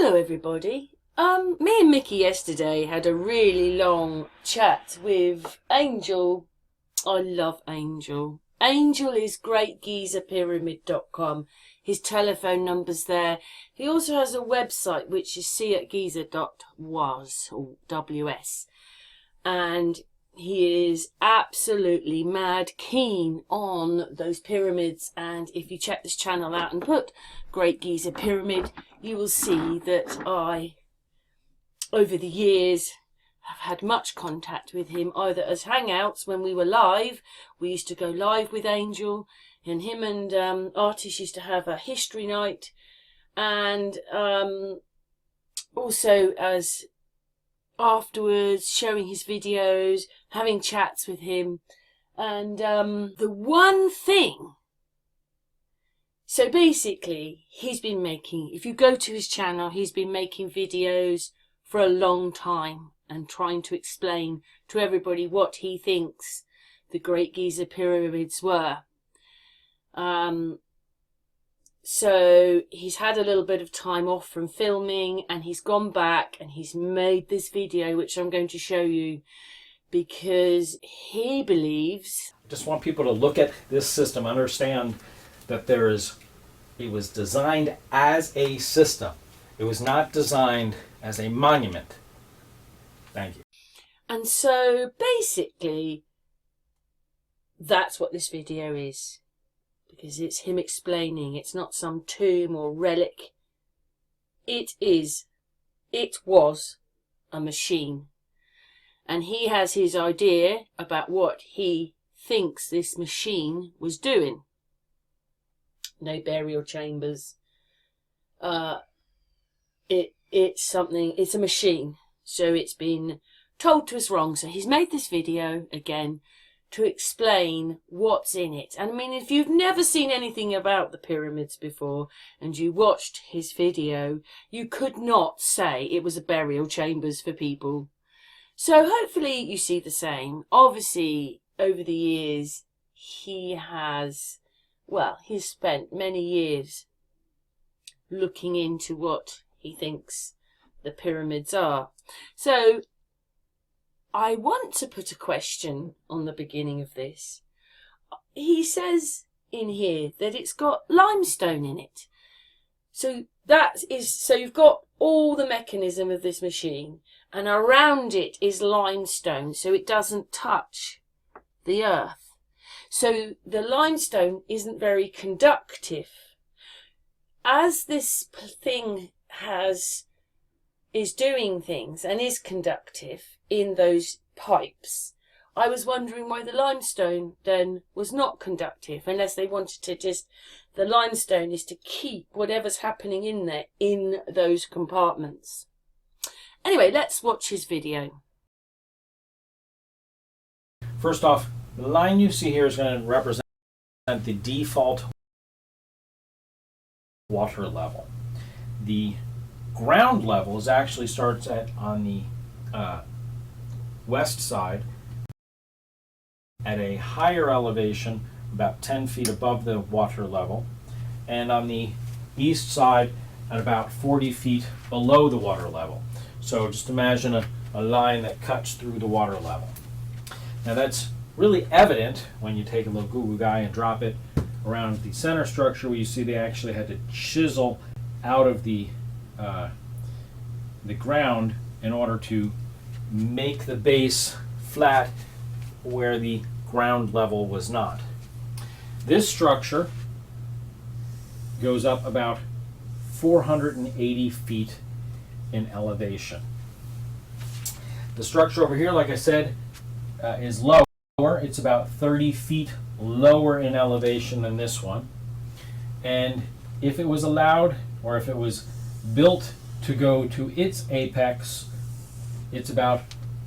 Hello everybody. Me and Mickey yesterday had a really long chat with Angel. I love Angel. Angel is greatgeezerpyramid.com. His telephone number's there. He also has a website which is see@geezer.was or WS. And he is absolutely mad keen on those pyramids, and if you check this channel out and put Great Geezer Pyramid, you will see that I, over the years, have had much contact with him, either as hangouts when we were live. We used to go live with Angel, and him and Artis used to have a history night, and also as afterwards, showing his videos, having chats with him. And the one thing, so basically he's been making, if you go to his channel, he's been making videos for a long time and trying to explain to everybody what he thinks the Great Geezer pyramids were. So he's had a little bit of time off from filming, and he's gone back and he's made this video which I'm going to show you, because he believes... I just want people to look at this system, understand that it was designed as a system. It was not designed as a monument. Thank you. And so basically that's what this video is. Because it's him explaining, it's not some tomb or relic. It was a machine. And he has his idea about what he thinks this machine was doing. No burial chambers. It's a machine. So it's been told to us wrong. So he's made this video again to explain what's in it. And I mean, if you've never seen anything about the pyramids before and you watched his video, you could not say it was a burial chambers for people. So hopefully you see the same. Obviously, over the years, he's spent many years looking into what he thinks the pyramids are. So I want to put a question on the beginning of this. He says in here that it's got limestone in it. So you've got all the mechanism of this machine, and around it is limestone, so it doesn't touch the earth. So the limestone isn't very conductive. As this thing is doing things and is conductive in those pipes, I was wondering why the limestone then was not conductive, unless they wanted to the limestone is to keep whatever's happening in there in those compartments. Anyway, let's watch his video. First off, the line you see here is going to represent the default water level. The ground level actually starts on the west side at a higher elevation, about 10 feet above the water level, and on the east side at about 40 feet below the water level. So just imagine a line that cuts through the water level. Now that's really evident when you take a little goo goo guy and drop it around the center structure, where you see they actually had to chisel out of the ground in order to make the base flat where the ground level was not. This structure goes up about 480 feet in elevation. The structure over here, like I said, is lower. It's about 30 feet lower in elevation than this one. And if it was allowed, or if it was built to go to its apex, it's about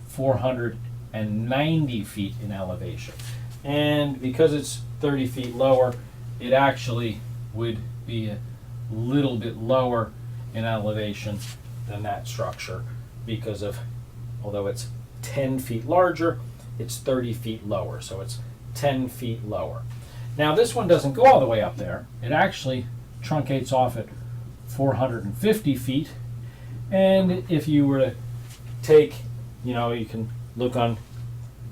490 feet in elevation. And because it's 30 feet lower, it actually would be a little bit lower in elevation than that structure, because of, although it's 10 feet larger, it's 30 feet lower, so it's 10 feet lower. Now this one doesn't go all the way up there. It actually truncates off at 450 feet, And if you were to take, you can look on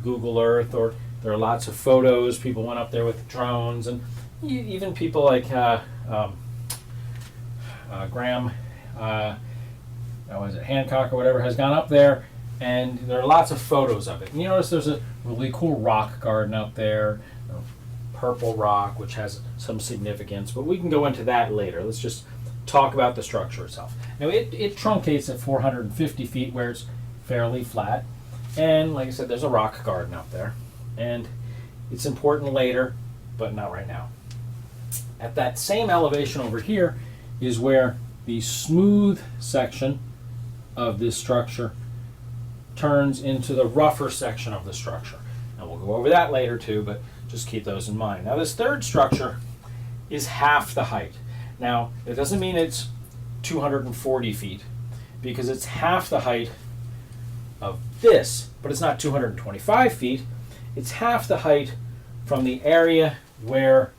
Google Earth, or there are lots of photos. People went up there with drones, and even people like Graham, was it Hancock or whatever, has gone up there, and there are lots of photos of it. And you notice there's a really cool rock garden up there, purple rock, which has some significance, but we can go into that later. Let's just talk about the structure itself. Now it truncates at 450 feet where it's fairly flat, and like I said, there's a rock garden up there, and it's important later, but not right now. At that same elevation over here is where the smooth section of this structure turns into the rougher section of the structure. And we'll go over that later too, but just keep those in mind. Now this third structure is half the height. Now it doesn't mean it's 240 feet, because it's half the height of this, but it's not 225 feet. It's half the height from the area where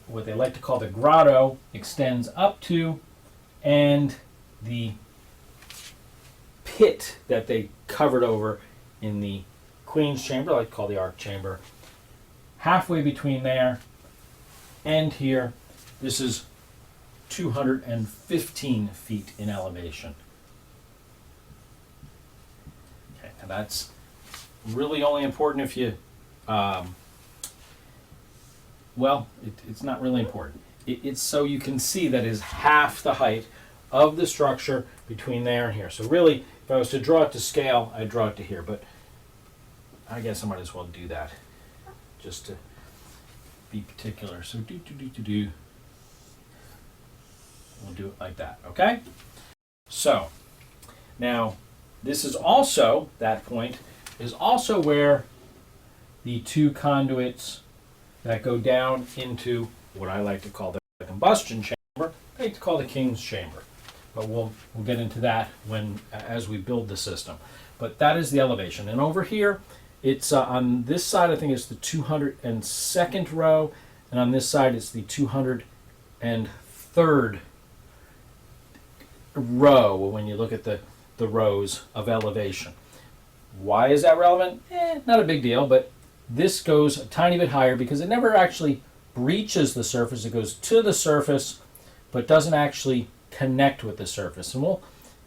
what they like to call the grotto extends up to, and the pit that they covered over in the Queen's Chamber, I like to call the Ark Chamber. Halfway between there and here, this is 215 feet in elevation. Okay, and that's really only important if you, it's not really important. It's so you can see that is half the height of the structure between there and here. So really, if I was to draw it to scale, I'd draw it to here, but I guess I might as well do that just to be particular. So we'll do it like that, okay? So now this is also, that point is also where the two conduits that go down into what I like to call the combustion chamber, I like to call the King's Chamber. But we'll get into that as we build the system. But that is the elevation. And over here, it's on this side, I think it's the 202nd row, and on this side it's the 203rd row when you look at the rows of elevation. Why is that relevant? Not a big deal, but this goes a tiny bit higher because it never actually breaches the surface. It goes to the surface, but doesn't actually connect with the surface. And we'll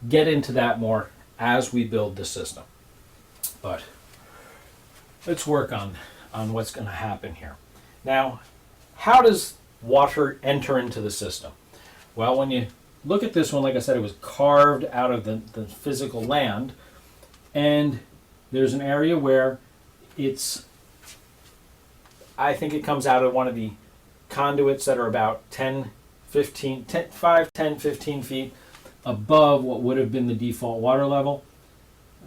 get into that more as we build the system. But let's work on what's going to happen here. Now, how does water enter into the system? Well, when you look at this one, like I said, it was carved out of the physical land, and there's an area where I think it comes out of one of the conduits that are about 5, 10, 15 feet above what would have been the default water level.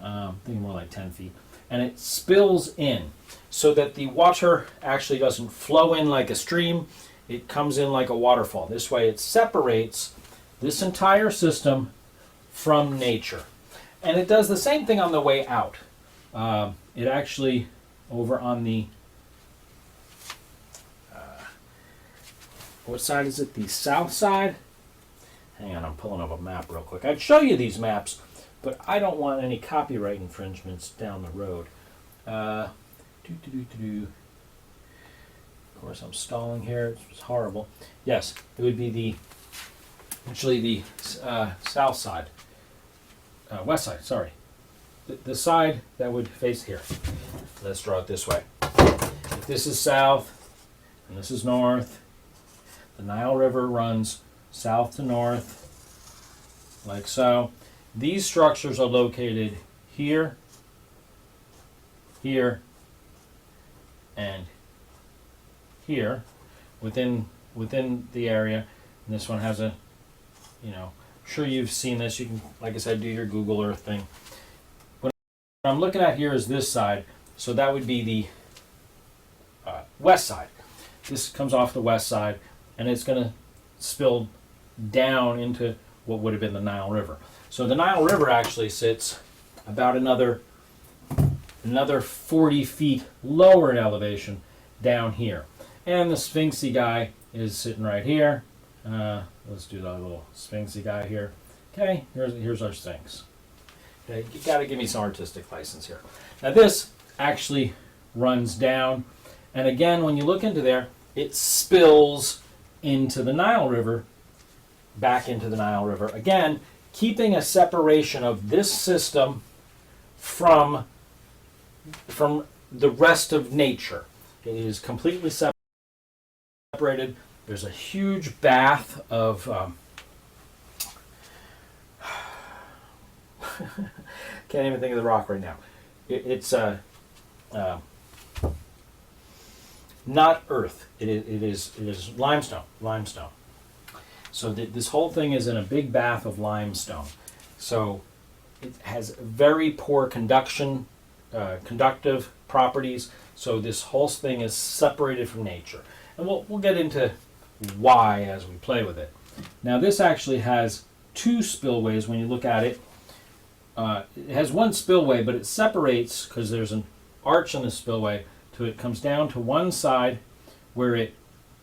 I think more like 10 feet. And it spills in so that the water actually doesn't flow in like a stream. It comes in like a waterfall. This way it separates this entire system from nature. And it does the same thing on the way out. It actually, over on the what side is it? The south side? Hang on, I'm pulling up a map real quick. I'd show you these maps, but I don't want any copyright infringements down the road. Of course, I'm stalling here. It's horrible. Yes, it would be the south side. West side, sorry. The side that would face here. Let's draw it this way. If this is south and this is north, the Nile River runs south to north, like so. These structures are located here, here, and here within the area. And this one has a, I'm sure you've seen this. You can, like I said, do your Google Earth thing. What I'm looking at here is this side, so that would be the west side. This comes off the west side, and it's going to spill down into what would have been the Nile River. So the Nile River actually sits about another 40 feet lower in elevation down here. And the Sphinxy guy is sitting right here, Let's do the little sphinxy guy here. Okay, here's our sphinx. Okay, you got to give me some artistic license here. Now this actually runs down, and again, when you look into there, it spills into the Nile River, back into the Nile River. Again, keeping a separation of this system from the rest of nature. It is completely separated. There's a huge bath of can't even think of the rock right now. It's not earth. It is limestone. Limestone. So this whole thing is in a big bath of limestone. So it has very poor conductive properties. So this whole thing is separated from nature, and we'll get into why as we play with it. Now this actually has two spillways. When you look at it, it has one spillway, but it separates because there's an arch in the spillway. It comes down to one side where it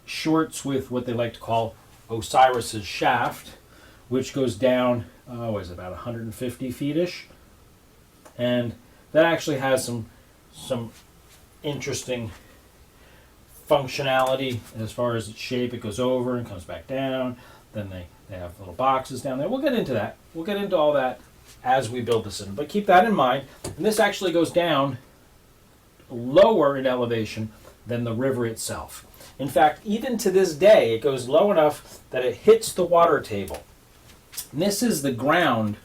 shorts with what they like to call Osiris's shaft, which goes down, what is it, about 150 feet-ish, and that actually has some interesting functionality as far as its shape. It goes over and comes back down. Then they have little boxes down there. We'll get into that. We'll get into all that as we build this in. But keep that in mind. And this actually goes down lower in elevation than the river itself. In fact, even to this day, it goes low enough that it hits the water table. And this is the ground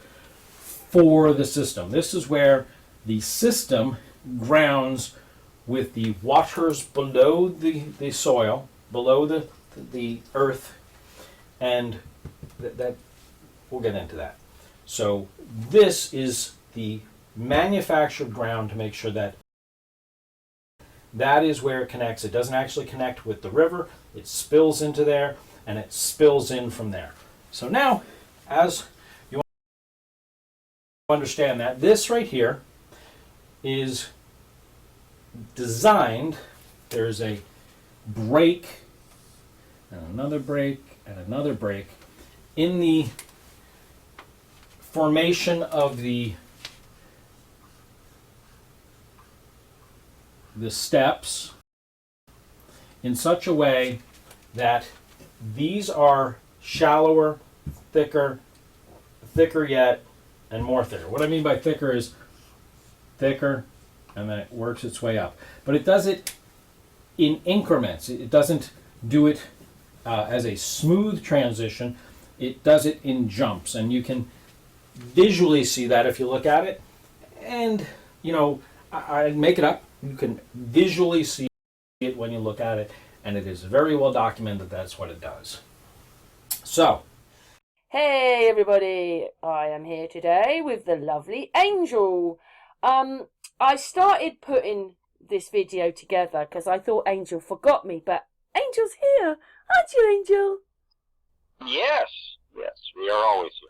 for the system. This is where the system grounds with the waters below the soil, below the earth, and that we'll get into that. So this is the manufactured ground to make sure that is where it connects. It doesn't actually connect with the river. It spills into there, and it spills in from there. So now, as you understand that, this right here is designed, there's a break, and another break, and another break in the formation of the steps in such a way that these are shallower, thicker yet, and more thicker. What I mean by thicker is thicker, and then it works its way up. But it does it in increments. It doesn't do it as a smooth transition. It does it in jumps, and you can visually see that if you look at it. And, you know, I make it up. You can visually see it when you look at it, and it is very well documented that that's what it does. So, hey everybody, I am here today with the lovely Angel. I started putting this video together because I thought Angel forgot me, but Angel's here. Aren't you, Angel? Yes, we are always here.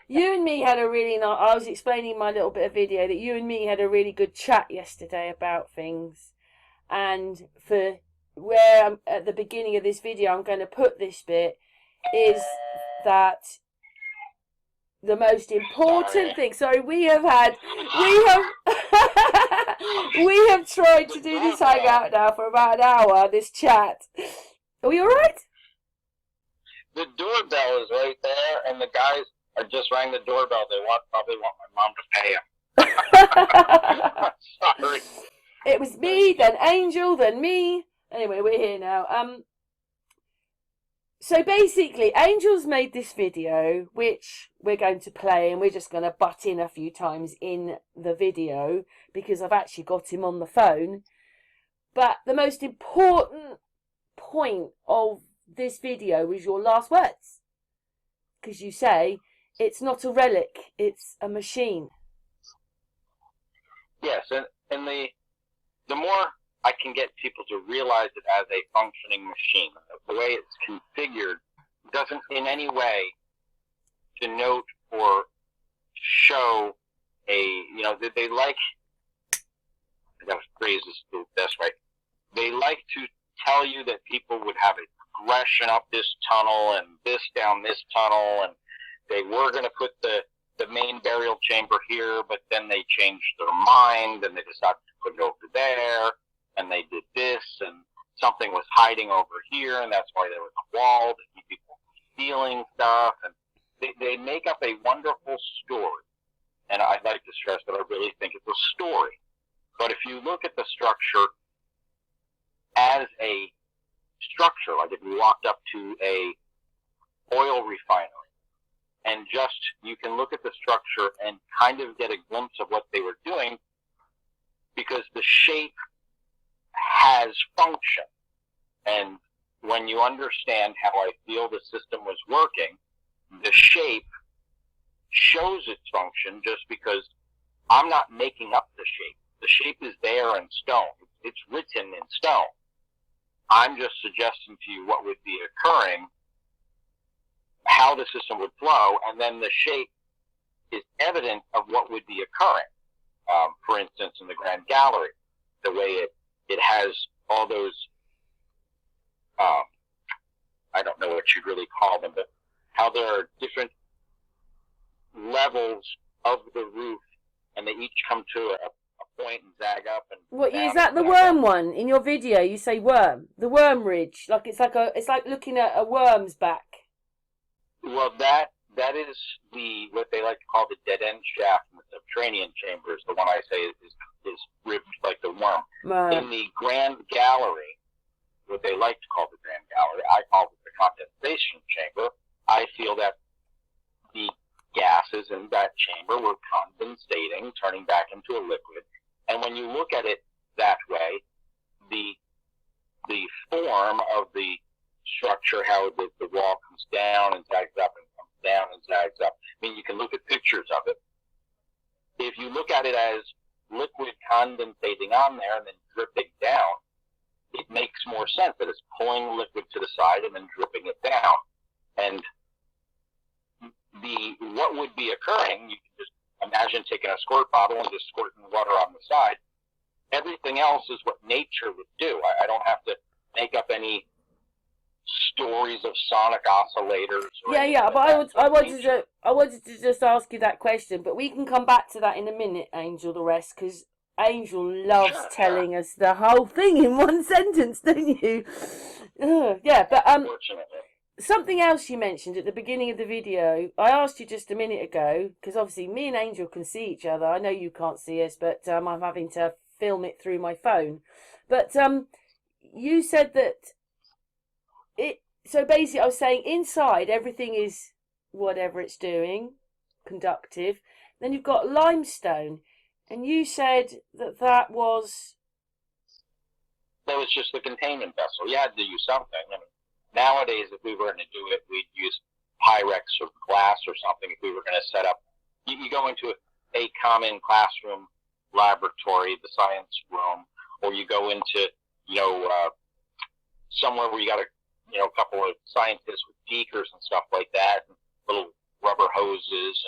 You and me had a really nice, I was explaining my little bit of video that you and me had a really good chat yesterday about things. And for where I'm at the beginning of this video, I'm going to put this bit, is that the most important thing. Sorry, we have tried to do this hangout now for about an hour, this chat. Are we alright? The doorbell is right there, and the guys are just rang the doorbell. They probably want my mom to pay them. Sorry. It was me, then Angel, then me. Anyway, we're here now. So basically, Angel's made this video, which we're going to play, and we're just going to butt in a few times in the video, because I've actually got him on the phone. But the most important point of this video was your last words. Because you say, it's not a relic, it's a machine. Yes, and the more I can get people to realize it as a functioning machine, the way it's configured doesn't in any way denote or show they like, I gotta phrase this the best way, they like to tell you that people would have a progression up this tunnel and this down this tunnel, and they were going to put the main burial chamber here, but then they changed their mind and they decided to put it over there, and they did this, and something was hiding over here, and that's why there was a wall to keep people from stealing stuff, and they make up a wonderful story. And I'd like to stress that I really think it's a story. But if you look at the structure as a structure, like if you walked up to a oil refinery, and just, you can look at the structure and kind of get a glimpse of what they were doing, because the shape has function. And when you understand how I feel the system was working, the shape shows its function just because I'm not making up the shape. The shape is there in stone. It's written in stone. I'm just suggesting to you what would be occurring, how the system would flow, and then the shape is evident of what would be occurring. For instance, in the Grand Gallery, the way it has all those, I don't know what you'd really call them, but how there are different levels of the roof, and they each come to a point and zag up. And What down is that? The worm one in your video? You say worm, the worm ridge, like it's like looking at a worm's back. Well, that is what they like to call the dead end shaft in the subterranean chambers. The one I say is ribbed like the worm. Right. In the Grand Gallery, what they like to call the Grand Gallery, I call it the condensation chamber. I feel that the gases in that chamber were condensating, turning back into a liquid. And when you look at it that way, the form of the structure, how the wall comes down and zags up and comes down and zags up. I mean, you can look at pictures of it. If you look at it as liquid condensating on there and then dripping down, it makes more sense that it's pulling liquid to the side and then dripping it down. And what would be occurring, you can just imagine taking a squirt bottle and just squirting water on the side. Everything else is what nature would do. I don't have to make up any stories of sonic oscillators. Yeah, but I wanted to just ask you that question, but we can come back to that in a minute, Angel, the rest, because Angel loves telling us the whole thing in one sentence, don't you? Yeah, but something else you mentioned at the beginning of the video, I asked you just a minute ago, because obviously me and Angel can see each other. I know you can't see us, but I'm having to film it through my phone. But you said that so basically I was saying inside everything is whatever it's doing, conductive. Then you've got limestone, and you said that was just the containment vessel. You had to use something. I mean, nowadays, if we were going to do it, we'd use Pyrex or glass or something. If we were going to set up, you go into a common classroom laboratory, the science room, or you go into somewhere where you got a couple of scientists with beakers and stuff like that, and little rubber hoses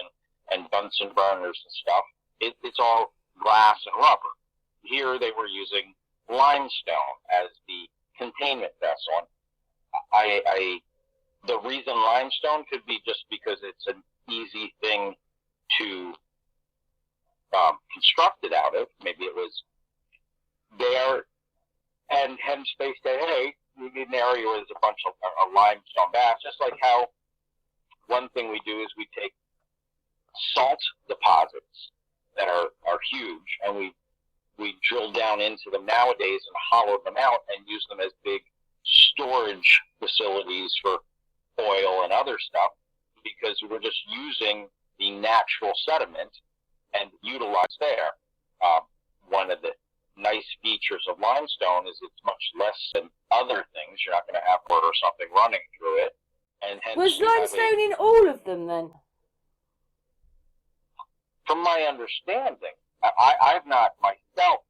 and Bunsen burners and stuff. It's all glass and rubber. Here they were using limestone as the containment vessel. The reason limestone could be just because it's an easy thing to construct it out of. Maybe it was there, and hence they said, hey, we need an area where there's a bunch of limestone baths. Just like how one thing we do is we take salt deposits that are huge, and we drill down into them nowadays and hollow them out and use them as big storage facilities for oil and other stuff, because we're just using the natural sediment and utilize there. One of the nice features of limestone is it's much less than other things. You're not going to have water or something running through it. And hence was limestone in all of them then? From my understanding, I've not myself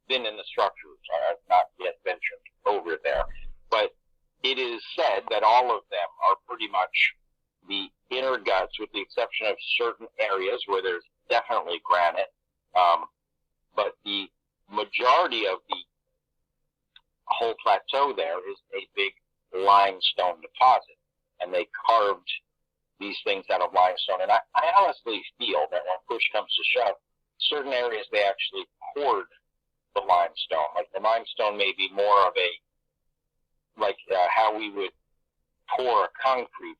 been in the structures. I've not yet ventured over there. But it is said that all of them are pretty much the inner guts, with the exception of certain areas where there's definitely granite. But the majority of the whole plateau there is a big limestone deposit, and they carved these things out of limestone. And I honestly feel that when push comes to shove, certain areas they actually poured the limestone. Like the limestone may be more of a, like how we would pour a concrete.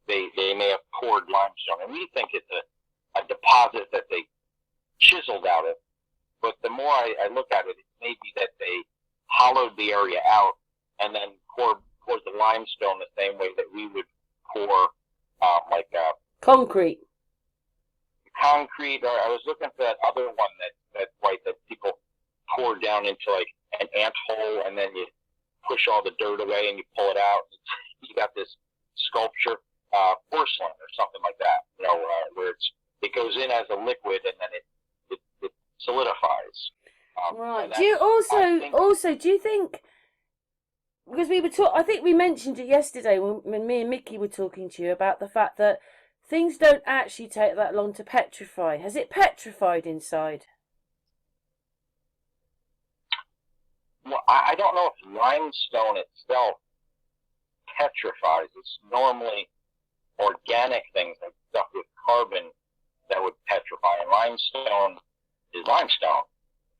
They may have poured limestone, and we think it's a deposit that they chiseled out of. But the more I look at it, it may be that they hollowed the area out and then poured the limestone the same way that we would pour concrete. Concrete. Or I was looking for that other one that people pour down into like an ant hole, and then you push all the dirt away and you pull it out. You got this sculpture, porcelain or something like that. Where it goes in as a liquid and then it solidifies. Right. Do you also do you think, because we were I think we mentioned it yesterday when me and Mickey were talking to you about the fact that things don't actually take that long to petrify. Has it petrified inside? Well, I don't know if limestone itself petrifies. It's normally organic things like stuff with carbon that would petrify. And limestone is limestone.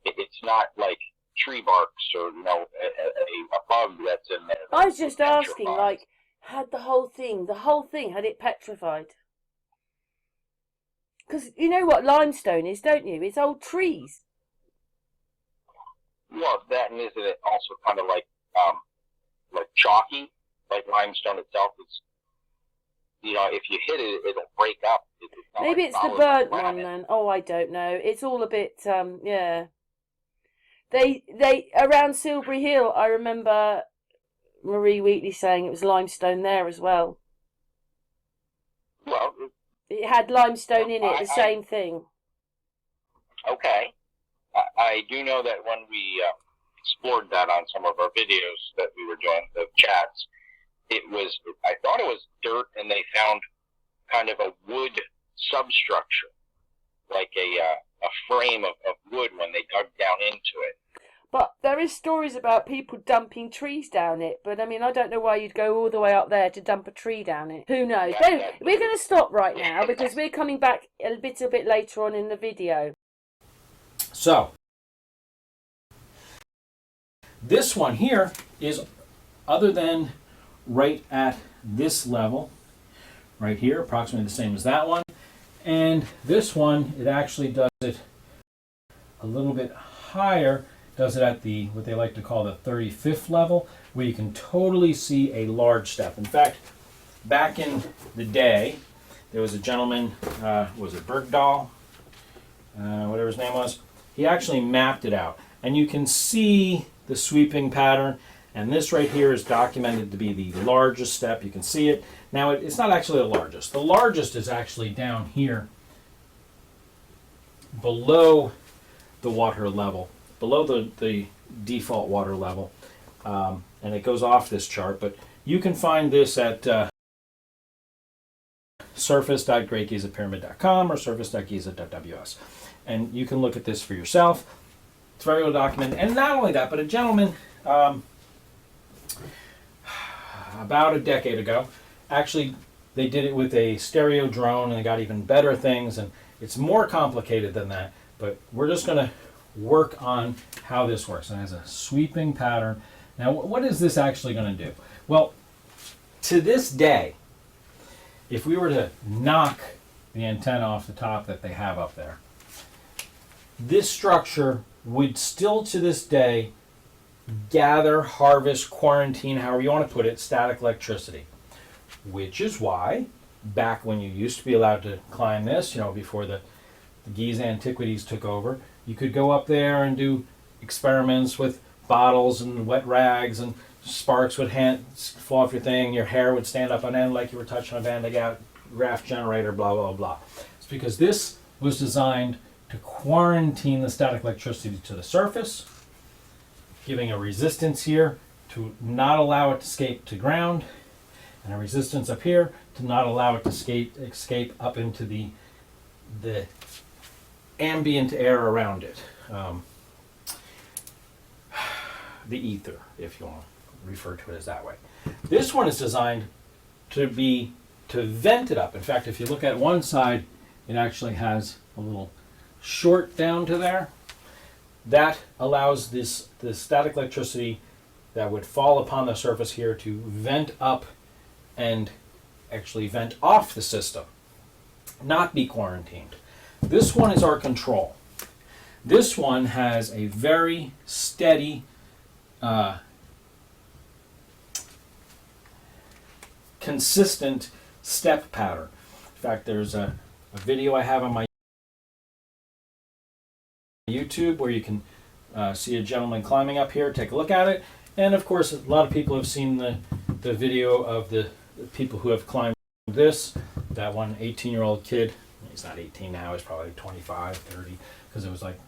It's not like tree barks or a bug that's in there. I was just asking, like, had the whole thing, had it petrified? Because you know what limestone is, don't you? It's old trees. Well, that, and isn't it also kind of like chalky? Like limestone itself is, if you hit it, it'll break up. Maybe it's the burnt one then. Oh, I don't know. It's all a bit, yeah. They around Silbury Hill, I remember Marie Wheatley saying it was limestone there as well. Well, it had limestone in it, the same thing. Okay. I do know that when we explored that on some of our videos that we were doing, the chats, I thought it was dirt, and they found kind of a wood substructure, like a frame of wood when they dug down into it. But there is stories about people dumping trees down it. But I mean, I don't know why you'd go all the way up there to dump a tree down it. Who knows? Yeah, we're going to stop right now because we're coming back a bit later on in the video. So, this one here is, other than right at this level, right here, approximately the same as that one. And this one, it actually does it a little bit higher, does it at the, what they like to call the 35th level, where you can totally see a large step. In fact, back in the day, there was a gentleman, was it Bergdahl? Whatever his name was. He actually mapped it out. And you can see the sweeping pattern. And this right here is documented to be the largest step. You can see it. Now, it's not actually the largest. The largest is actually down here below the water level, below the default water level. And it goes off this chart. But you can find this at surface.greatgizapyramid.com or surface.giza.ws. And you can look at this for yourself. It's very well documented. And not only that, but a gentleman about a decade ago, actually they did it with a stereo drone, and they got even better things, and it's more complicated than that. But we're just going to work on how this works. And it has a sweeping pattern. Now, what is this actually going to do? Well, to this day, if we were to knock the antenna off the top that they have up there, this structure would still to this day gather, harvest, quarantine, however you want to put it, static electricity. Which is why, back when you used to be allowed to climb this, before the Giza Antiquities took over, you could go up there and do experiments with bottles and wet rags, and sparks would fall off your thing, your hair would stand up on end like you were touching a Van de Graaff generator, blah, blah, blah. It's because this was designed to quarantine the static electricity to the surface, giving a resistance here to not allow it to escape to ground, and a resistance up here to not allow it to escape up into the ambient air around it. The ether, if you want. refer to it as that way. This one is designed to vent it up. In fact, if you look at one side, it actually has a little short down to there. That allows the static electricity that would fall upon the surface here to vent up and actually vent off the system, not be quarantined. This one is our control. This one has a very steady consistent step pattern. In fact, there's a video I have on my YouTube where you can see a gentleman climbing up here. Take a look at it. And of course, a lot of people have seen the video of the people who have climbed this. That one 18-year-old kid, he's not 18 now, he's probably 25, 30, because it was like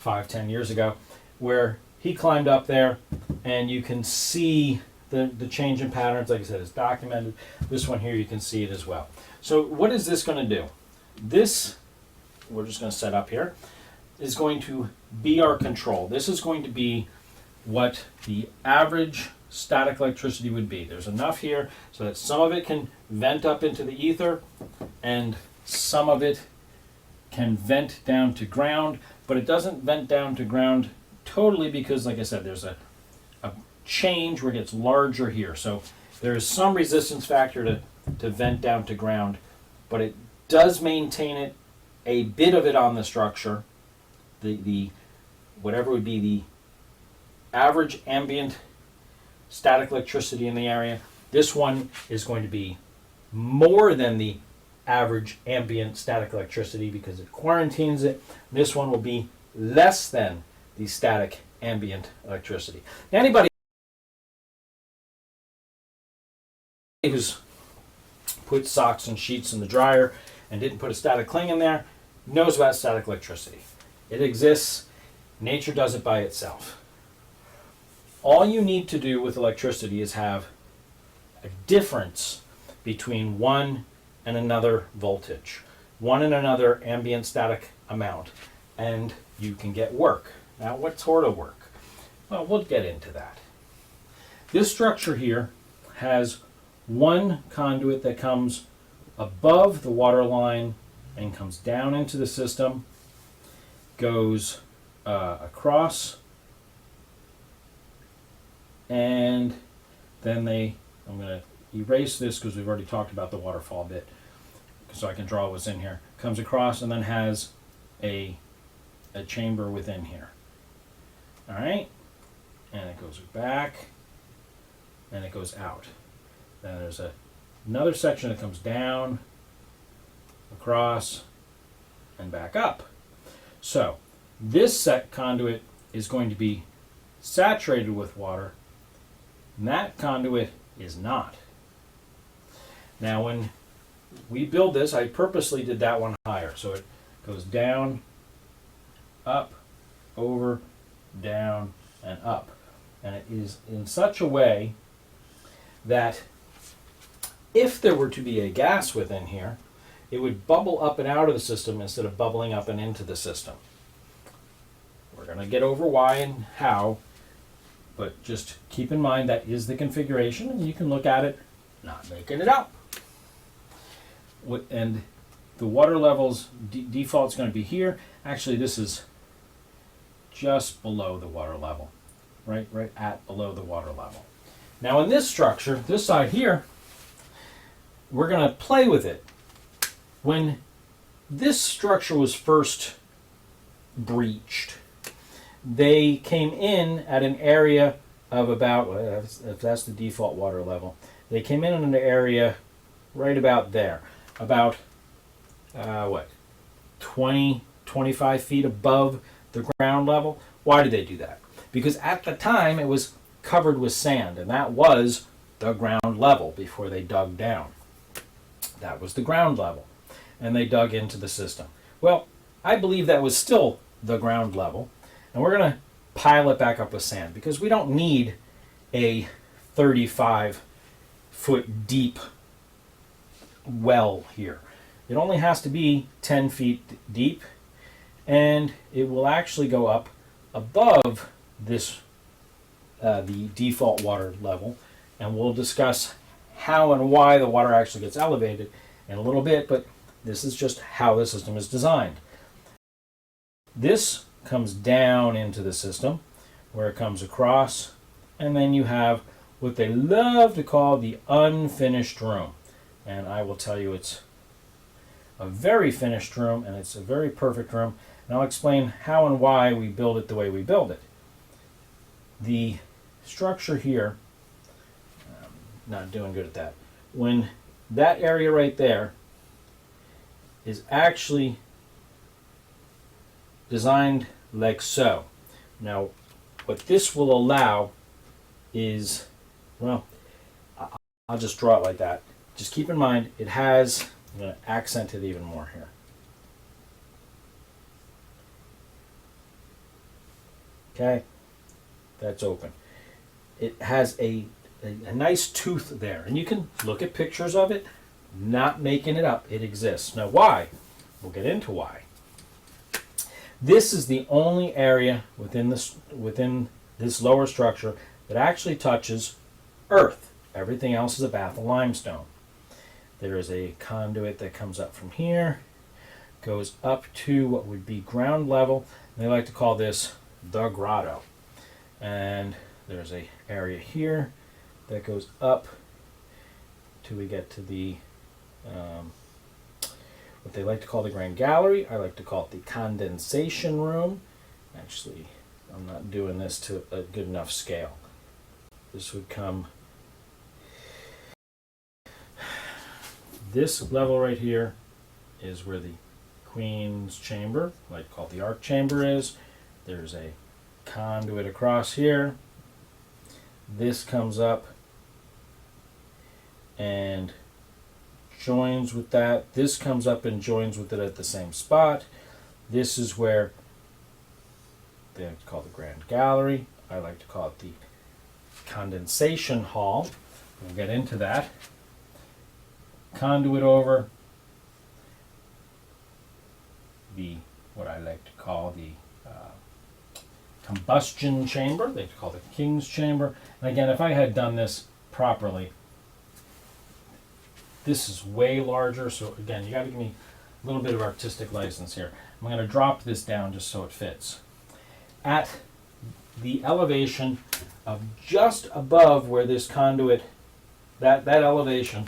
5-10 years ago, where he climbed up there, and you can see the change in patterns. Like I said, it's documented. This one here, you can see it as well. So what is this going to do? This, we're just going to set up here, is going to be our control. This is going to be what the average static electricity would be. There's enough here so that some of it can vent up into the ether and some of it can vent down to ground, but it doesn't vent down to ground totally because, like I said, there's a change where it gets larger here. So there is some resistance factor to vent down to ground, but it does maintain it, a bit of it on the structure, the whatever would be the average ambient static electricity in the area. This one is going to be more than the average ambient static electricity because it quarantines it. This one will be less than the static ambient electricity. Now, anybody who's put socks and sheets in the dryer and didn't put a static cling in there knows about static electricity. It exists. Nature does it by itself. All you need to do with electricity is have a difference between one and another voltage, one and another ambient static amount, and you can get work. Now, what sort of work? Well, we'll get into that. This structure here has one conduit that comes above the water line and comes down into the system, goes across, and then I'm going to erase this because we've already talked about the waterfall bit, so I can draw what's in here. Comes across and then has a chamber within here. All right, and it goes back and it goes out. Then there's another section that comes down, across, and back up. So this set conduit is going to be saturated with water, and that conduit is not. Now, when we build this, I purposely did that one higher, so it goes down, up, over, down, and up. And it is in such a way that if there were to be a gas within here, it would bubble up and out of the system instead of bubbling up and into the system. We're going to get over why and how, but just keep in mind that is the configuration, and you can look at it, not making it up. And the water levels default is going to be here. Actually, this is just below the water level, right at below the water level. Now, in this structure, this side here, we're going to play with it. When this structure was first breached, they came in at an area of about, if that's the default water level, they came in an area right about there, about 20, 25 feet above the ground level. Why did they do that? Because at the time it was covered with sand, and that was the ground level before they dug down. That was the ground level, and they dug into the system. Well, I believe that was still the ground level, and we're going to pile it back up with sand because we don't need a 35-foot deep well here. It only has to be 10 feet deep, and it will actually go up above this the default water level, and we'll discuss how and why the water actually gets elevated in a little bit, but this is just how the system is designed. This comes down into the system where it comes across, and then you have what they love to call the unfinished room. And I will tell you it's a very finished room, and it's a very perfect room, and I'll explain how and why we build it the way we build it. The structure here, not doing good at that, when that area right there is actually designed like so. Now, what this will allow is, well, I'll just draw it like that. Just keep in mind, it has, I'm going to accent it even more here. Okay, that's open. It has a nice tooth there, and you can look at pictures of it, not making it up. It exists. Now, why? We'll get into why. This is the only area within this lower structure that actually touches earth. Everything else is a bath of limestone. There is a conduit that comes up from here, goes up to what would be ground level. And they like to call this the grotto. And there's a area here that goes up till we get to the what they like to call the grand gallery. I like to call it the condensation room. Actually, I'm not doing this to a good enough scale. This would come this level right here is where the Queen's chamber, I like to call it the arc chamber, is. There's a conduit across here. This comes up and joins with that. This comes up and joins with it at the same spot. This is where they like to call the grand gallery. I like to call it the condensation hall. We'll get into that. Conduit over the, what I like to call the combustion chamber. They call it the King's chamber. And again, if I had done this properly, this is way larger. So again, you got to give me a little bit of artistic license here. I'm going to drop this down just so it fits. At the elevation of just above where this conduit, that elevation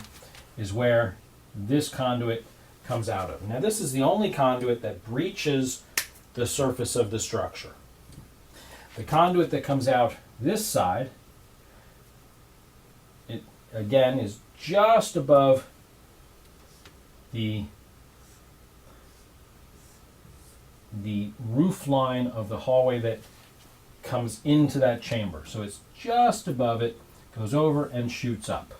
is where this conduit comes out of. Now this is the only conduit that breaches the surface of the structure. The conduit that comes out this side, it again is just above the roof line of the hallway that comes into that chamber. So it's just above it, goes over and shoots up.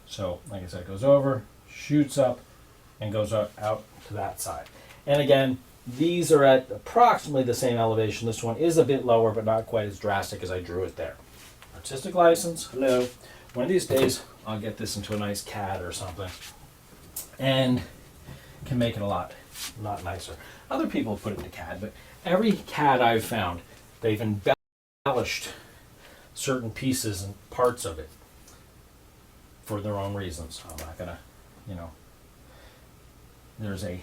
So like I said, it goes over, shoots up, and goes out to that side. And again, these are at approximately the same elevation. This one is a bit lower, but not quite as drastic as I drew it there. Artistic license, hello. One of these days, I'll get this into a nice CAD or something, and can make it a lot nicer. Other people put it into CAD, but every CAD I've found, they've embellished certain pieces and parts of it for their own reasons. I'm not gonna, there's a,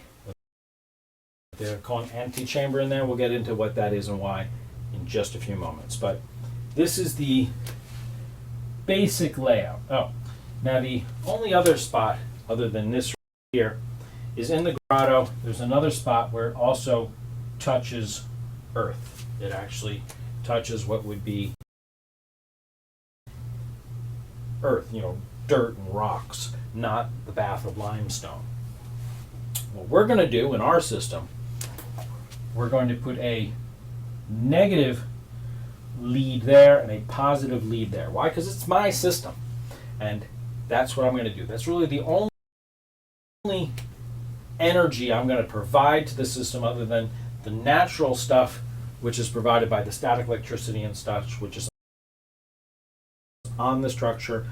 they're calling antechamber in there. We'll get into what that is and why in just a few moments. But this is the basic layout. Oh, now the only other spot other than this here is in the grotto. There's another spot where it also touches earth. It actually touches what would be earth, dirt and rocks, not the bath of limestone. What we're going to do in our system, we're going to put a negative lead there and a positive lead there. Why? Because it's my system, and that's what I'm going to do. That's really the only energy I'm going to provide to the system other than the natural stuff which is provided by the static electricity and such, which is on the structure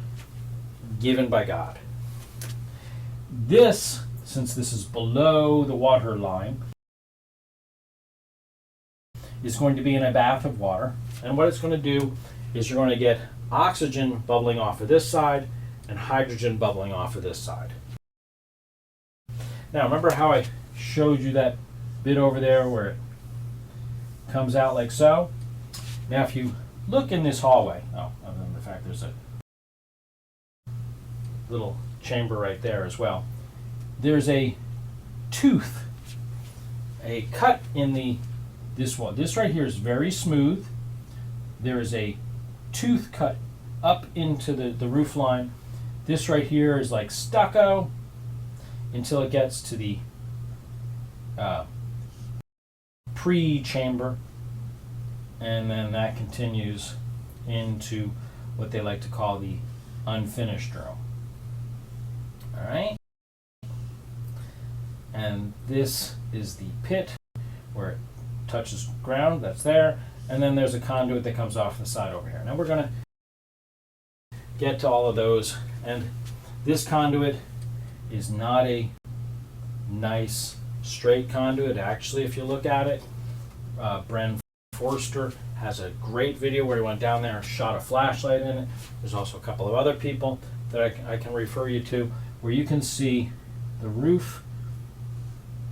given by God. This, since this is below the water line, is going to be in a bath of water, and what it's going to do is you're going to get oxygen bubbling off of this side and hydrogen bubbling off of this side. Now remember how I showed you that bit over there where it comes out like so? Now if you look in this hallway, oh, other than the fact there's a little chamber right there as well, there's a tooth, a cut in this wall. This right here is very smooth. There is a tooth cut up into the roof line. This right here is like stucco until it gets to the pre-chamber, and then that continues into what they like to call the unfinished room. All right, and this is the pit where it touches ground, that's there, and then there's a conduit that comes off the side over here. Now we're going to get to all of those, and this conduit is not a nice straight conduit. Actually, if you look at it, Bren Forster has a great video where he went down there and shot a flashlight in it. There's also a couple of other people that I can refer you to, where you can see the roof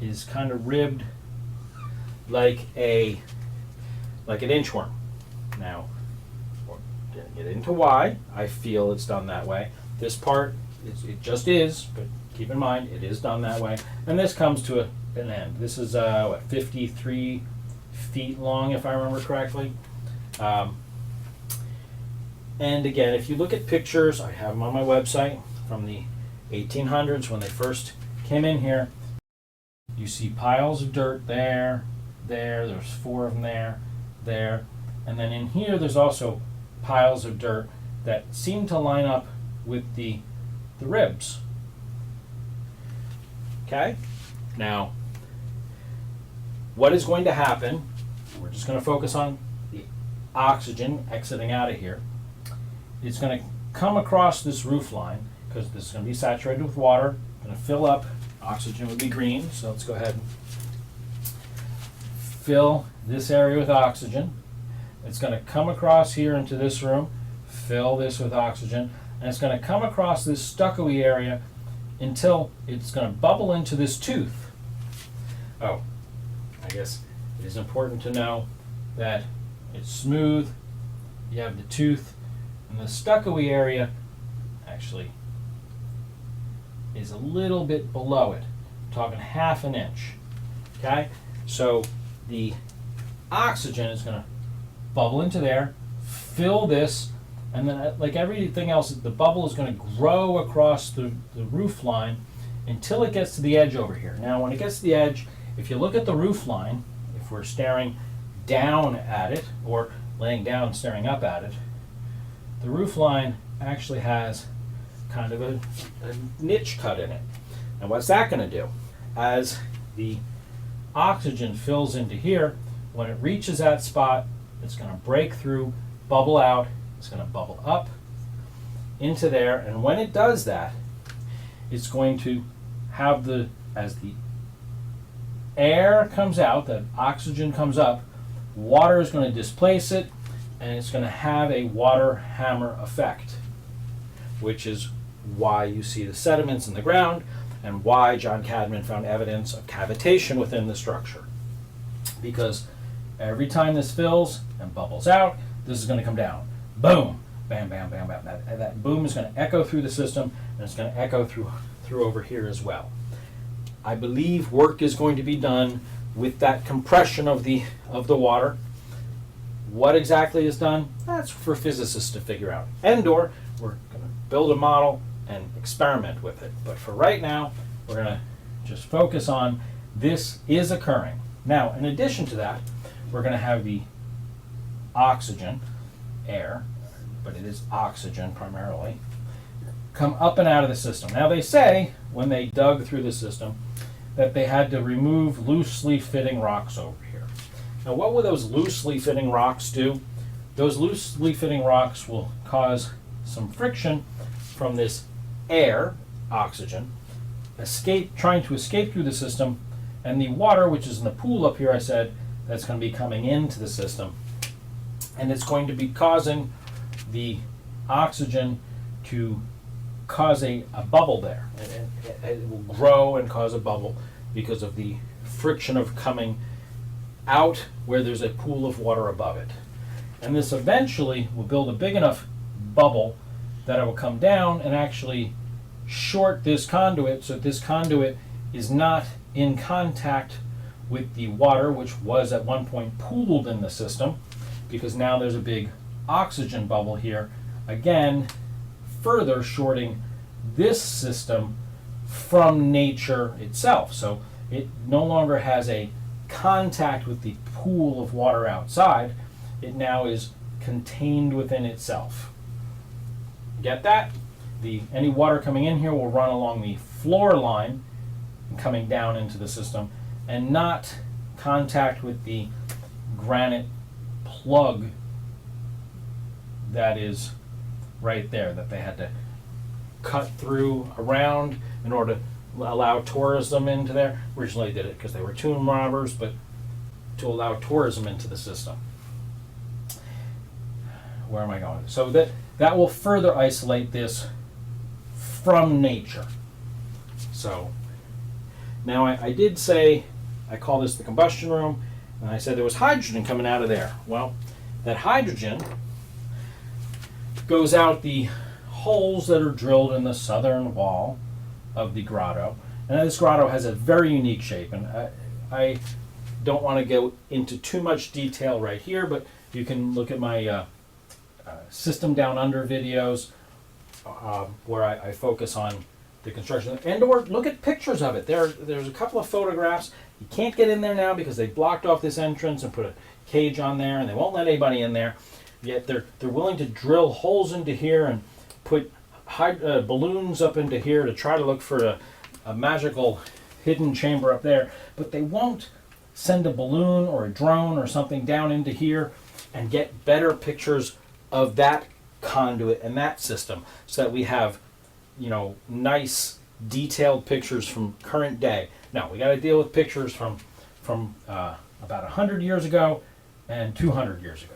is kind of ribbed like an inchworm. Now, we're going to get into why I feel it's done that way. This part, it just is, but keep in mind, it is done that way. And this comes to an end. This is, 53 feet long, if I remember correctly. And again, if you look at pictures, I have them on my website from the 1800s when they first came in here. You see piles of dirt there, there's 4 of them there, and then in here there's also piles of dirt that seem to line up with the ribs. Okay? Now, what is going to happen, we're just going to focus on the oxygen exiting out of here. It's going to come across this roof line, because this is going to be saturated with water, going to fill up. Oxygen would be green, so let's go ahead and fill this area with oxygen. It's going to come across here into this room, fill this with oxygen, and it's going to come across this stucco-y area until it's going to bubble into this tooth. Oh, I guess it is important to know that it's smooth, you have the tooth, and the stucco-y area actually is a little bit below it. I'm talking half an inch. Okay? So the oxygen is going to bubble into there, fill this, and then like everything else, the bubble is going to grow across the roof line until it gets to the edge over here. Now when it gets to the edge, if you look at the roof line, if we're staring down at it or laying down staring up at it, the roof line actually has kind of a niche cut in it. And what's that going to do? As the oxygen fills into here, when it reaches that spot, it's going to break through, bubble out, it's going to bubble up into there, and when it does that, it's going to have as the air comes out, the oxygen comes up, water is going to displace it, and it's going to have a water hammer effect, which is why you see the sediments in the ground and why John Cadman found evidence of cavitation within the structure. Because every time this fills and bubbles out, this is going to come down. Boom! Bam, bam, bam, bam. That boom is going to echo through the system, and it's going to echo through over here as well. I believe work is going to be done with that compression of the water. What exactly is done? That's for physicists to figure out. And/or we're going to build a model and experiment with it. But for right now, we're going to just focus on this is occurring. Now, in addition to that, we're going to have the oxygen, air, but it is oxygen primarily, come up and out of the system. Now they say, when they dug through the system, that they had to remove loosely fitting rocks over here. Now what will those loosely fitting rocks do? Those loosely fitting rocks will cause some friction from this air, oxygen, trying to escape through the system, and the water, which is in the pool up here, I said, that's going to be coming into the system. And it's going to be causing the oxygen to cause a bubble there. It will grow and cause a bubble because of the friction of coming out where there's a pool of water above it. And this eventually will build a big enough bubble that it will come down and actually short this conduit, so that this conduit is not in contact with the water, which was at one point pooled in the system, because now there's a big oxygen bubble here, again further shorting this system from nature itself. So it no longer has a contact with the pool of water outside. It now is contained within itself. Get that? Any water coming in here will run along the floor line and coming down into the system, and not contact with the granite plug that is right there, that they had to cut through around in order to allow tourism into there. Originally did it because they were tomb robbers, but to allow tourism into the system. Where am I going? So that will further isolate this from nature. So now I did say, I call this the combustion room, and I said there was hydrogen coming out of there. Well, that hydrogen goes out the holes that are drilled in the southern wall of the grotto. And this grotto has a very unique shape, and I don't want to go into too much detail right here, but you can look at my System Down Under videos where I focus on the construction, and or look at pictures of it. There's a couple of photographs. You can't get in there now because they blocked off this entrance and put a cage on there, and they won't let anybody in there. Yet they're willing to drill holes into here and put balloons up into here to try to look for a magical hidden chamber up there, but they won't send a balloon or a drone or something down into here and get better pictures of that conduit and that system, so that we have, nice detailed pictures from current day. Now we got to deal with pictures from about 100 years ago and 200 years ago,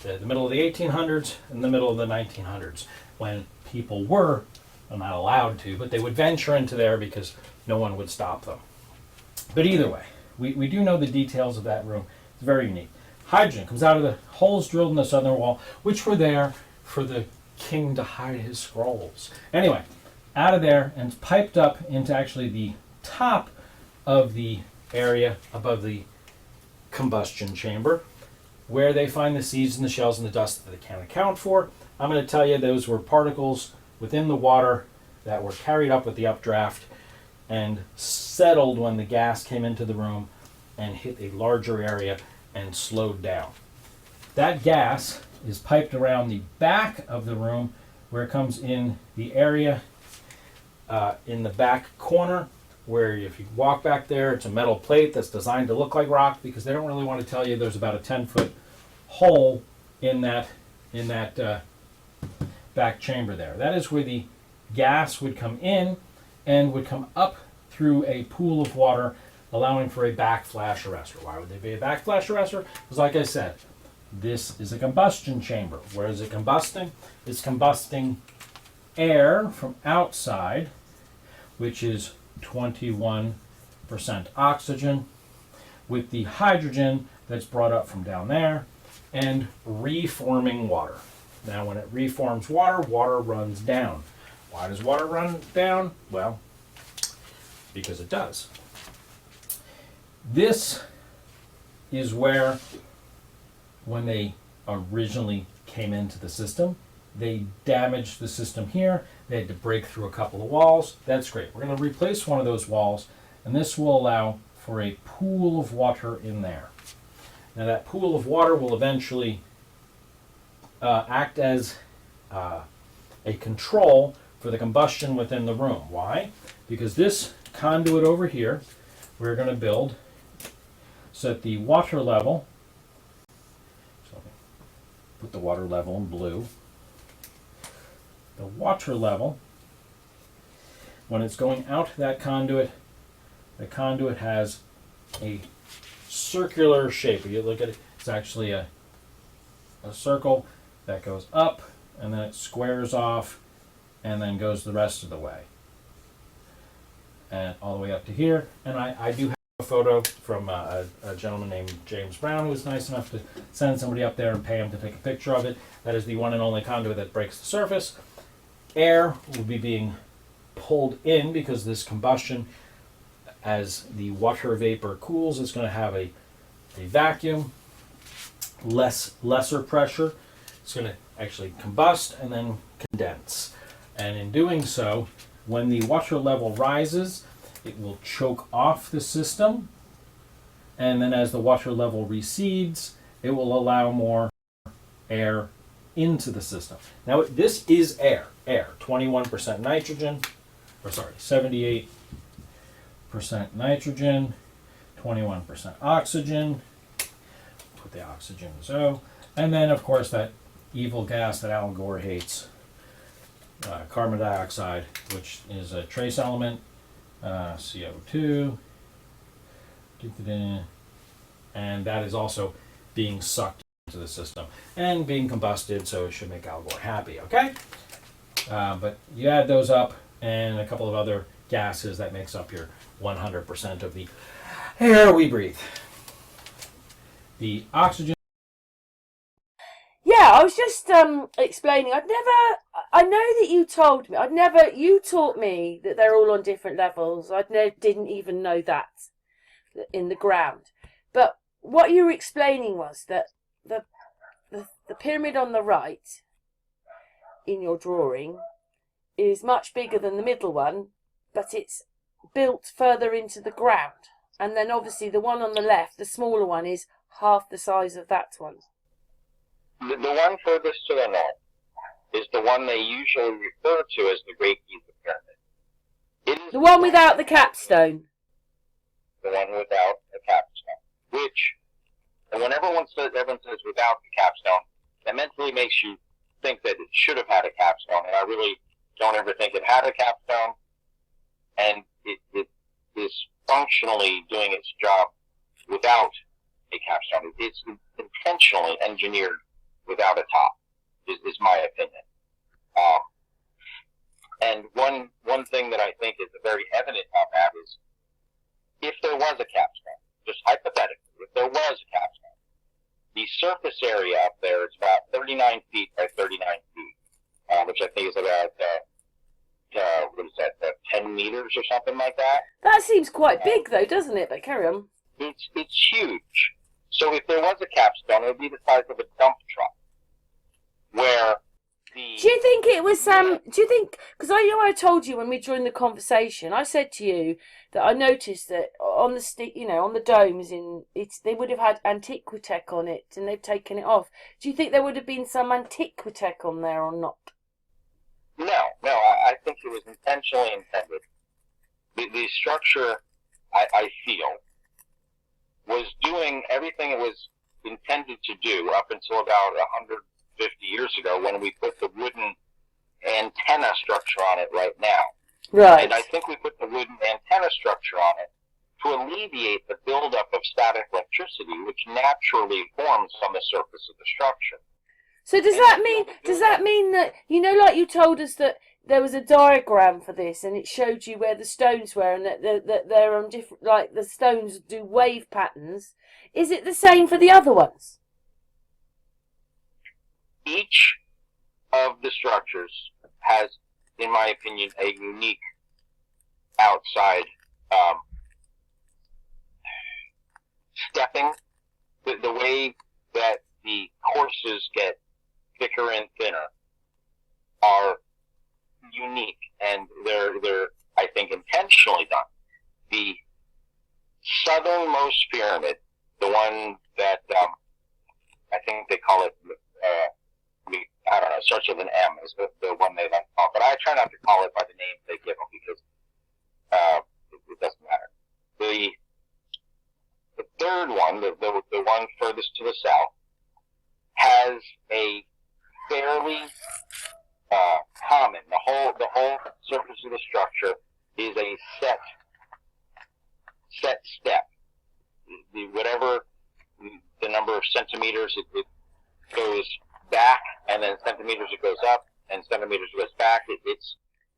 the middle of the 1800s and the middle of the 1900s, when people were not allowed to, but they would venture into there because no one would stop them. But either way, we do know the details of that room. It's very unique. Hydrogen comes out of the holes drilled in the southern wall, which were there for the king to hide his scrolls. Anyway, out of there and piped up into actually the top of the area above the combustion chamber, where they find the seeds and the shells and the dust that they can't account for. I'm going to tell you those were particles within the water that were carried up with the updraft and settled when the gas came into the room and hit a larger area and slowed down. That gas is piped around the back of the room, where it comes in the area in the back corner, where if you walk back there, it's a metal plate that's designed to look like rock, because they don't really want to tell you there's about a 10-foot hole in that back chamber there. That is where the gas would come in and would come up through a pool of water, allowing for a backflash arrestor. Why would there be a backflash arrestor? Because like I said, this is a combustion chamber. Where is it combusting? It's combusting air from outside, which is 21% oxygen, with the hydrogen that's brought up from down there, and reforming water. Now when it reforms water, water runs down. Why does water run down? Well, because it does. This is where, when they originally came into the system, they damaged the system here. They had to break through a couple of walls. That's great. We're going to replace one of those walls, and this will allow for a pool of water in there. Now that pool of water will eventually act as a control for the combustion within the room. Why? Because this conduit over here, we're going to build so that the water level, so let me put the water level in blue. The water level, when it's going out that conduit, the conduit has a circular shape. If you look at it, it's actually a circle that goes up and then it squares off, and then goes the rest of the way. And all the way up to here. And I do have a photo from a gentleman named James Brown, who was nice enough to send somebody up there and pay him to take a picture of it. That is the one and only conduit that breaks the surface. Air will be being pulled in because this combustion, as the water vapor cools, is going to have a vacuum, lesser pressure. It's going to actually combust and then condense. And in doing so, when the water level rises, it will choke off the system. And then as the water level recedes, it will allow more air into the system. Now, this is air. 21% nitrogen, 78% nitrogen, 21% oxygen. Put the oxygen so. And then, of course, that evil gas that Al Gore hates, carbon dioxide, which is a trace element, CO2, and that is also being sucked into the system and being combusted, so it should make Al Gore happy, okay? But you add those up and a couple of other gases, that makes up your 100% of the air we breathe. The oxygen. Yeah, I was just explaining. I know that you told me. You taught me that they're all on different levels. Didn't even know that in the ground. But what you were explaining was that the pyramid on the right in your drawing is much bigger than the middle one, but it's built further into the ground. And then obviously the one on the left, the smaller one, is half the size of that one. The one furthest to the north is the one they usually refer to as the Great Giza Pyramid. It is the one without the capstone. The one without the capstone. Which, and whenever everyone says without the capstone, that mentally makes you think that it should have had a capstone, and I really don't ever think it had a capstone, and it is functionally doing its job without a capstone. It's intentionally engineered without a top, is my opinion. And one thing that I think is very evident on that is, if there was a capstone, just hypothetically, if there was a capstone, the surface area up there is about 39 feet by 39 feet, which I think is about, 10 meters or something like that. That seems quite big though, doesn't it? But carry on. It's huge. So if there was a capstone, it would be the size of a dump truck. Where the... Do you think it was do you think, because I told you when we joined the conversation, I said to you that I noticed that on the on the domes they would have had Antiquitech on it, and they've taken it off. Do you think there would have been some Antiquitech on there or not? No, I think it was intentionally intended. The structure, I feel, was doing everything it was intended to do up until about 150 years ago, when we put the wooden antenna structure on it right now. Right. And I think we put the wooden antenna structure on it to alleviate the buildup of static electricity, which naturally forms on the surface of the structure. So does that mean that, like you told us that there was a diagram for this and it showed you where the stones were, and that they're on different, like the stones do wave patterns. Is it the same for the other ones? Each of the structures has, in my opinion, a unique outside stepping. The way that the courses get thicker and thinner are unique, and they're I think intentionally done. The southernmost pyramid, the one that I think they call it, I don't know, starts with an M, is the one they like to call, but I try not to call it by the names they give them because it doesn't matter. The third one, the one furthest to the south, has a fairly common. The whole surface of the structure is a set step. Whatever the number of centimeters, it goes back, and then centimeters it goes up, and centimeters it goes back.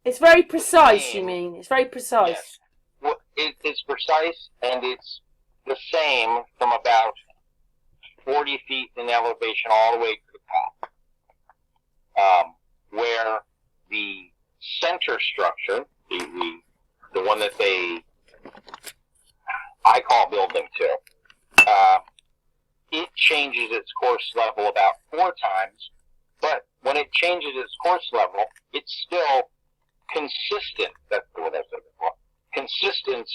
It's very precise, you mean? It's very precise. Yes. Well, it's precise, and it's the same from about 40 feet in elevation all the way to the top. Where the center structure, the one that I call building 2, it changes its course level about 4 times, but when it changes its course level, it's still consistent. That's the word I said before. Consistent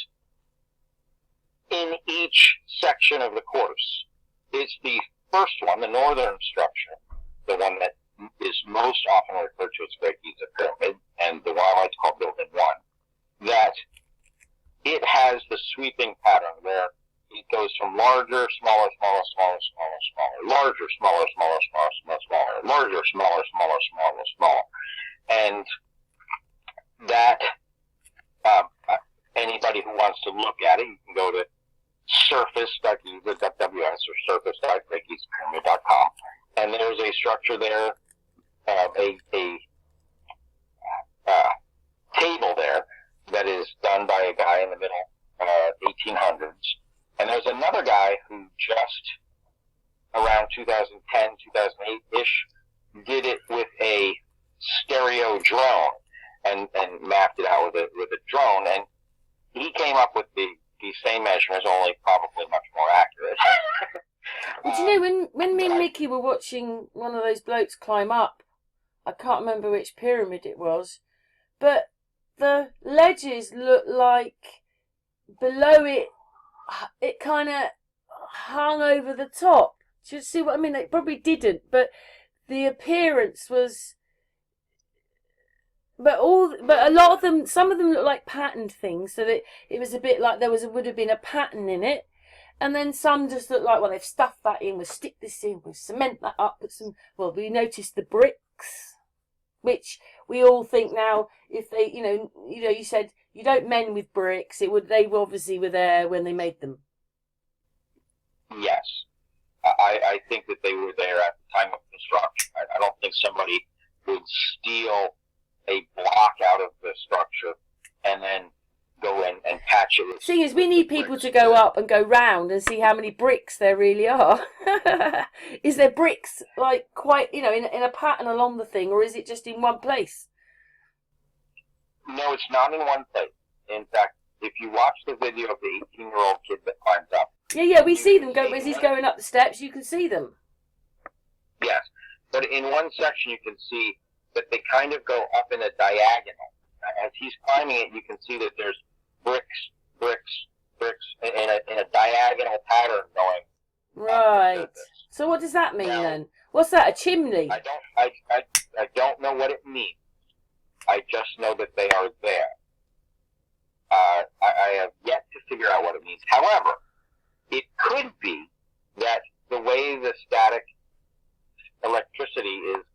in each section of the course. It's the first one, the northern structure, the one that is most often referred to as Great Giza Pyramid, and the one I like to call Building 1, that it has the sweeping pattern where it goes from larger, smaller, smaller, smaller, smaller, smaller, larger, smaller, smaller, smaller, smaller, smaller, larger, smaller, smaller, smaller, smaller. And that, anybody who wants to look at it, you can go to surface.giza.ws or surface.greatgizapyramid.com. And there's a structure there, a table there that is done by a guy in the middle 1800s. And there's another guy who just around 2010, 2008-ish did it with a stereo drone and mapped it out with a drone. And he came up with the same measurements, only probably much more accurate. But you know, when me and Mickey were watching one of those blokes climb up, I can't remember which pyramid it was, but the ledges looked like below it kind of hung over the top. Do you see what I mean? It probably didn't, but the appearance was. But a lot of them, some of them look like patterned things, so that it was a bit like would have been a pattern in it. And then some just look like, well, they've stuffed that in, we'll stick this in, we'll cement that up, we noticed the bricks, which we all think now, if they, you said you don't mend with bricks, they obviously were there when they made them. Yes. I think that they were there at the time of construction. I don't think somebody would steal a block out of the structure and then go in and patch it. Thing is, we need people to go up and go round and see how many bricks there really are. Is there bricks like quite, in a pattern along the thing, or is it just in one place? No, it's not in one place. In fact, if you watch the video of the 18-year-old kid that climbs up. Yeah, we see them go as he's going up the steps. You can see them. Yes, but in one section you can see that they kind of go up in a diagonal. As he's climbing it, you can see that there's bricks in a diagonal pattern going. Right. So what does that mean then? What's that? A chimney? I don't know what it means. I just know that they are there. I have yet to figure out what it means. However, it could be that the way the static electricity is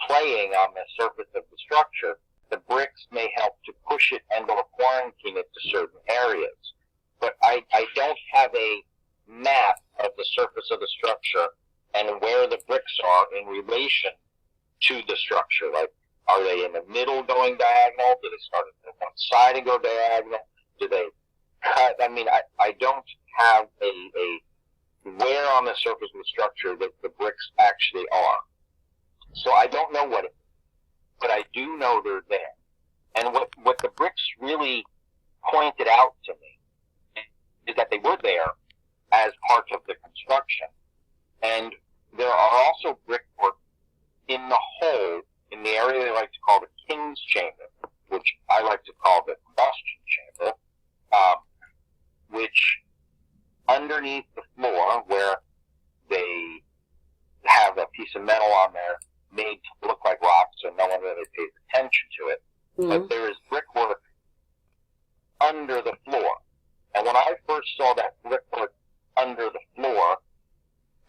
playing on the surface of the structure, the bricks may help to push it and or quarantine it to certain areas. But I don't have a map of the surface of the structure and where the bricks are in relation to the structure. Like, are they in the middle going diagonal? Do they start at one side and go diagonal? Do they cut? I mean, I don't have a where on the surface of the structure that the bricks actually are. So I don't know what it is, but I do know they're there. And what the bricks really pointed out to me is that they were there as part of the construction. And there are also brickwork in the hole, in the area they like to call the King's Chamber, which I like to call the combustion chamber, which underneath the floor, where they have a piece of metal on there made to look like rock, so no one really pays attention to it. But there is brickwork under the floor. And when I first saw that brickwork under the floor,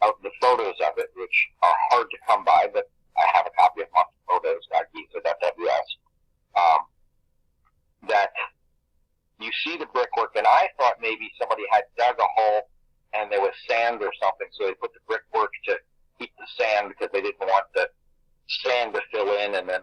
of the photos of it, which are hard to come by, but I have a copy of photos.giza.ws, that you see the brickwork, and I thought maybe somebody had dug a hole and there was sand or something, so they put the brickwork to keep the sand because they didn't want the sand to fill in and then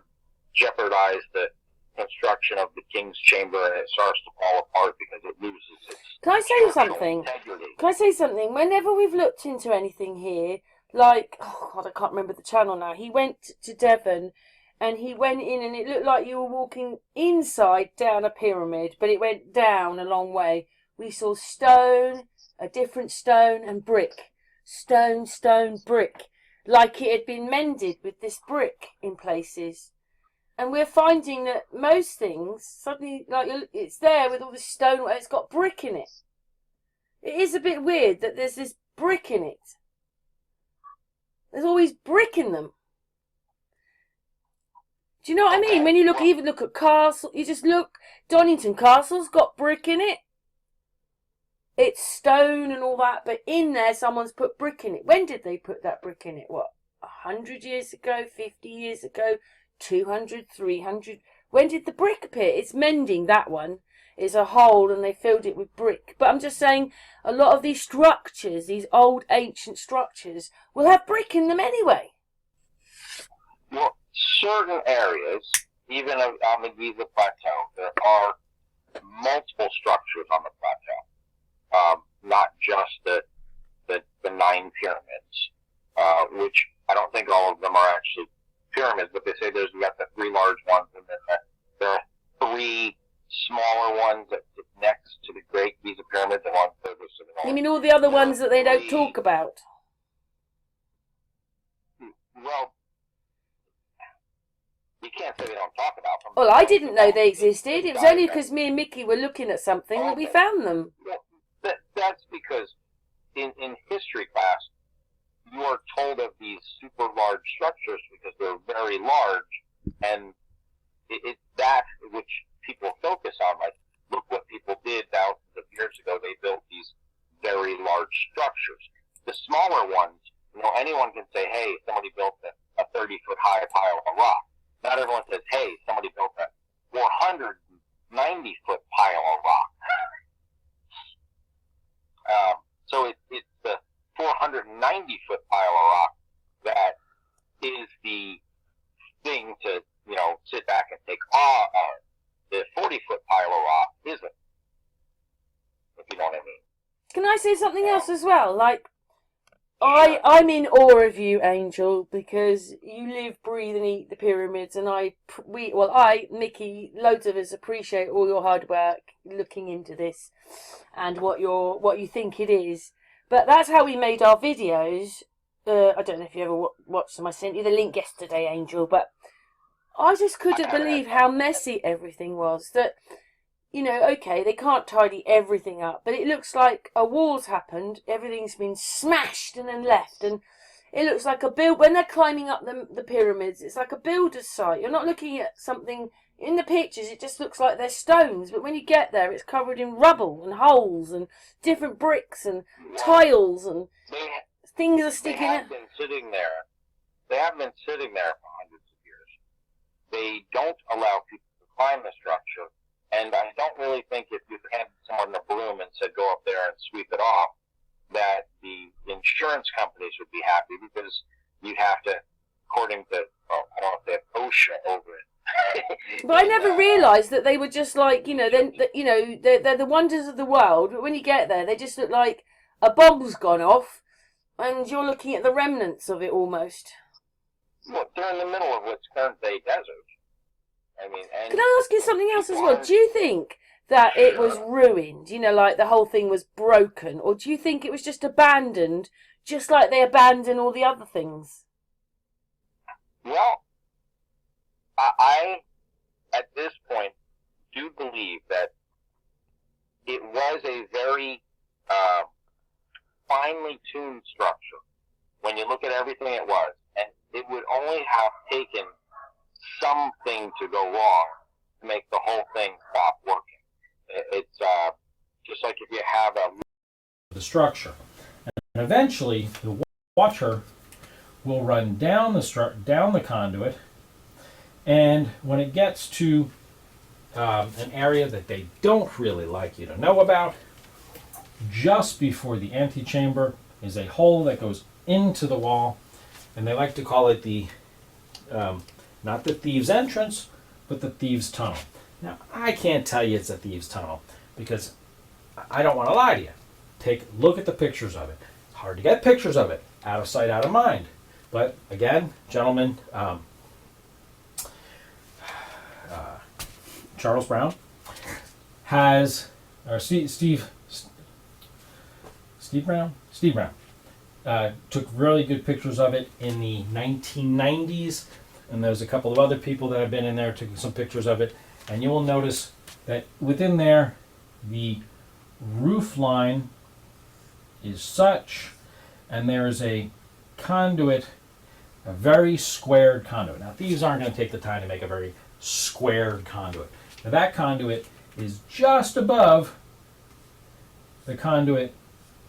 jeopardize the construction of the king's chamber, and it starts to fall apart because it loses its Can I say structural something? integrity. Can I say something? Whenever we've looked into anything here, like, oh God, I can't remember the channel now. He went to Devon and he went in and it looked like you were walking inside down a pyramid, but it went down a long way. We saw stone, a different stone, and brick. Stone, stone, brick. Like it had been mended with this brick in places. And we're finding that most things, suddenly, like, it's there with all this stone, it's got brick in it. It is a bit weird that there's this brick in it. There's always brick in them. Do you know what I mean? When you look, even look at Castle, you just look, Donington Castle's got brick in it. It's stone and all that, but in there someone's put brick in it. When did they put that brick in it? What, 100 years ago, 50 years ago, 200, 300? When did the brick appear? It's mending, that one. It's a hole and they filled it with brick. But I'm just saying, a lot of these structures, these old ancient structures, will have brick in them anyway. Well, certain areas, even on the Giza Plateau, there are multiple structures on the plateau. Not just the 9 pyramids, which I don't think all of them are actually pyramids, but they say you got the 3 large ones, and then there are 3 smaller ones that sit next to the Great Giza Pyramids, and one further to the north. You mean all the other ones that they don't talk about? Well, you can't say they don't talk about them. Well, I didn't know they existed. It was only because me and Mickey were looking at something that we found them. Well, that's because in history class, you are told of these super large structures because they're very large, and it's that which people focus on. Like, look what people did thousands of years ago. They built these very large structures. The smaller ones, anyone can say, hey, somebody built a 30-foot high pile of rock. Not everyone says, hey, somebody built a 490-foot pile of rock. So it's the 490-foot pile of rock that is the thing to, sit back and take awe of. The 40-foot pile of rock isn't, if you know what I mean. Can I say something else as well? Like, I'm in awe of you, Angel, because you live, breathe and eat the pyramids, and Mickey, loads of us appreciate all your hard work looking into this and what you think it is. But that's how we made our videos. I don't know if you ever watched them. I sent you the link yesterday, Angel, but I just couldn't believe how messy everything was. That, okay, they can't tidy everything up, but it looks like a war's happened, everything's been smashed and then left, and it looks like when they're climbing up the pyramids, it's like a builder's site. You're not looking at something, in the pictures it just looks like they're stones, but when you get there it's covered in rubble and holes and different bricks and tiles and things are sticking out. They have been sitting there for hundreds of years. They don't allow people to climb the structure. And I don't really think if you handed someone a broom and said, go up there and sweep it off, that the insurance companies would be happy, because you'd have to, according to, I don't know if they have OSHA over it. But I never realised that they were just like, they're the wonders of the world, but when you get there, they just look like a bomb's gone off, and you're looking at the remnants of it almost. Well, they're in the middle of what's current day desert. Can I ask you something else as well? Do you think that it was ruined, like the whole thing was broken, or do you think it was just abandoned, just like they abandon all the other things? Well, I at this point, do believe that it was a very finely tuned structure when you look at everything it was, and it would only have taken something to go wrong to make the whole thing stop working. It's just like if you have the structure, and eventually the water will run down the conduit, and when it gets to an area that they don't really like you to know about, just before the antechamber is a hole that goes into the wall, And they like to call it the, not the thieves' entrance, but the thieves' tunnel. Now, I can't tell you it's a thieves' tunnel because I don't want to lie to you. Look at the pictures of it. It's hard to get pictures of it. Out of sight, out of mind. But again, gentlemen, Charles Brown has, or Steve Brown took really good pictures of it in the 1990s, and there's a couple of other people that have been in there taking some pictures of it, and you will notice that within there, the roof line is such, and there's a conduit, a very squared conduit. Now, thieves aren't going to take the time to make a very squared conduit. Now, that conduit is just above the conduit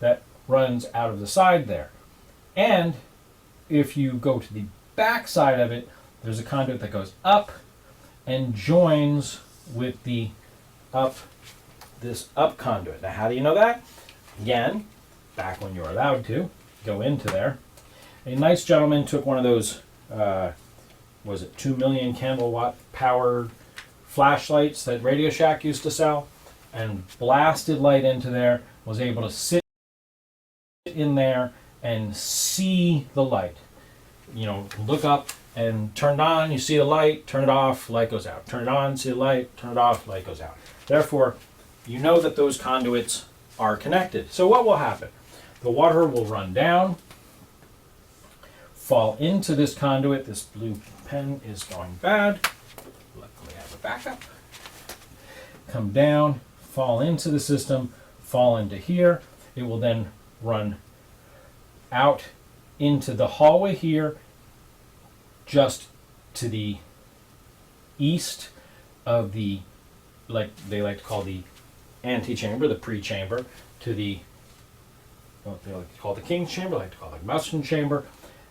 that runs out of the side there. And if you go to the back side of it, there's a conduit that goes up and joins with the this up conduit. Now, how do you know that? Again, back when you were allowed to go into there, a nice gentleman took one of those, was it 2 million candle watt powered flashlights that Radio Shack used to sell, and blasted light into there, was able to sit in there and see the light. You know, look up and turn it on, you see the light, turn it off, light goes out. Turn it on, see the light, turn it off, light goes out. Therefore, you know that those conduits are connected. So what will happen? The water will run down, fall into this conduit. This blue pen is going bad. Luckily I have a backup. Come down, fall into the system, fall into here. It will then run out into the hallway here, just to the east of the, like they like to call the antechamber, the pre-chamber, to the, what they like to call the king's chamber, like to call the mousing chamber,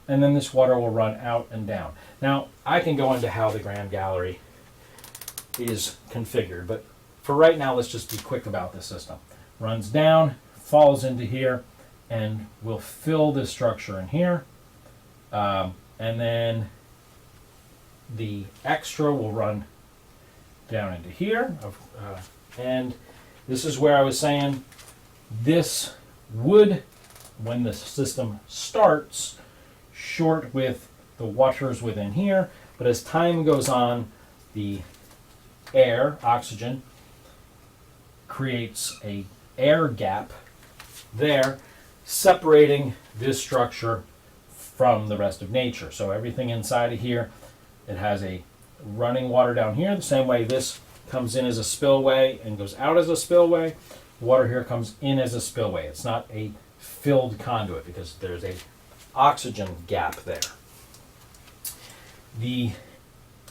and then this water will run out and down. Now, I can go into how the Grand Gallery is configured, but for right now, let's just be quick about this system. Runs down, falls into here, and will fill this structure in here, and then the extra will run down into here, and this is where I was saying this would, when the system starts, short with the waters within here, but as time goes on, the air, oxygen, creates a air gap there, separating this structure from the rest of nature. So everything inside of here, it has a running water down here, the same way this comes in as a spillway and goes out as a spillway. Water here comes in as a spillway. It's not a filled conduit because there's a oxygen gap there. The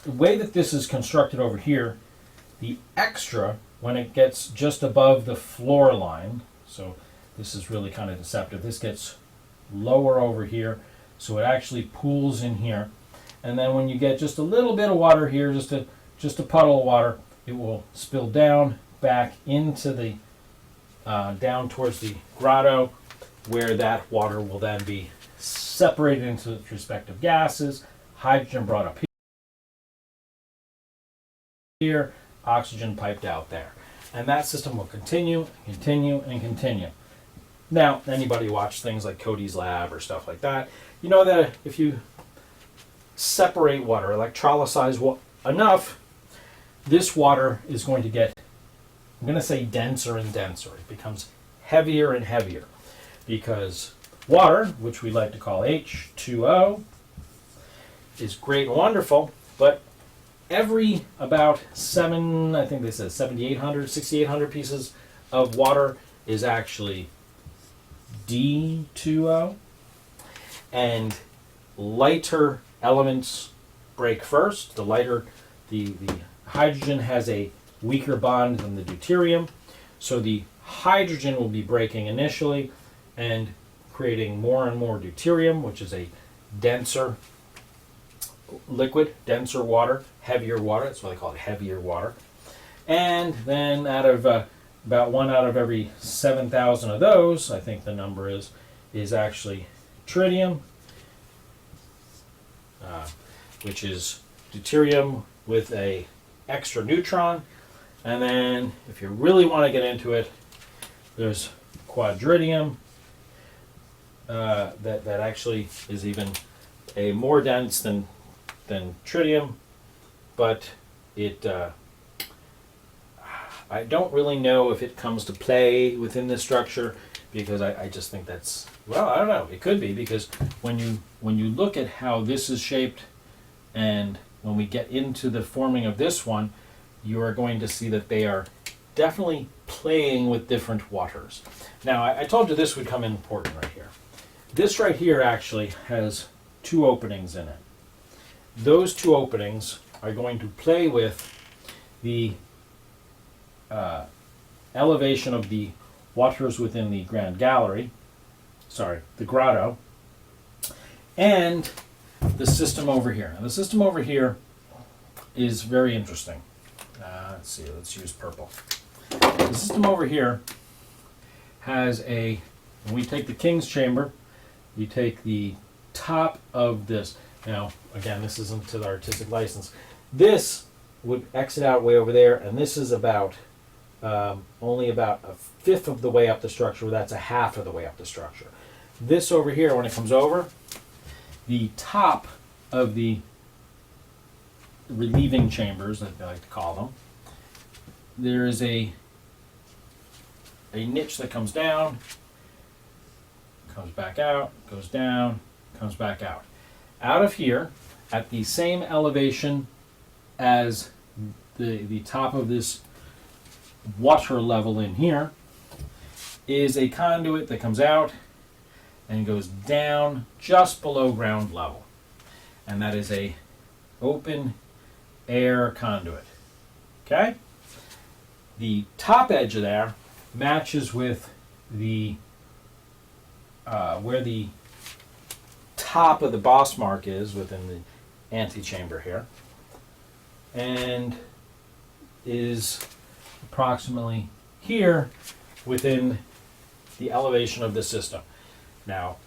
way that this is constructed over here, the extra, when it gets just above the floor line, so this is really kind of deceptive, this gets lower over here, so it actually pools in here. And then when you get just a little bit of water here, just a puddle of water, it will spill down back into the, down towards the grotto, where that water will then be separated into its respective gases, hydrogen brought up here, oxygen piped out there. And that system will continue, continue, and continue. Now, anybody watch things like Cody's Lab or stuff like that, you know that if you separate water, electrolyze enough, this water is going to get, I'm going to say denser and denser. It becomes heavier and heavier because water, which we like to call H2O, is great and wonderful, but every about 6,800 pieces of water is actually D2O, and lighter elements break first. The lighter, the hydrogen has a weaker bond than the deuterium, so the hydrogen will be breaking initially and creating more and more deuterium, which is a denser liquid, denser water, heavier water. That's why they call it heavier water. And then out of about 1 out of every 7,000 of those, I think the number is actually tritium. which is deuterium with a extra neutron. And then if you really want to get into it, there's quadridium that actually is even a more dense than tritium, but it I don't really know if it comes to play within this structure, because I just think that's, well, I don't know, it could be, because when you look at how this is shaped, and when we get into the forming of this one, you are going to see that they are definitely playing with different waters. Now, I told you this would come in important right here. This right here actually has two openings in it. Those two openings are going to play with the elevation of the waters within the Grand Gallery, the grotto, and the system over here. Now, the system over here is very interesting. Let's see, let's use purple. The system over here has when we take the King's Chamber, you take the top of this. Now, again, this isn't to the artistic license. This would exit out way over there, and this is about only about a fifth of the way up the structure. That's a half of the way up the structure. This over here, when it comes over, the top of the relieving chambers, that I like to call them, there is a niche that comes down, comes back out, goes down, comes back out. Out of here, at the same elevation as the top of this water level in here, is a conduit that comes out and goes down just below ground level. And that is a open air conduit. Okay? The top edge of there matches with the where the top of the boss mark is within the antechamber here, and is approximately here within the elevation of the system. Now,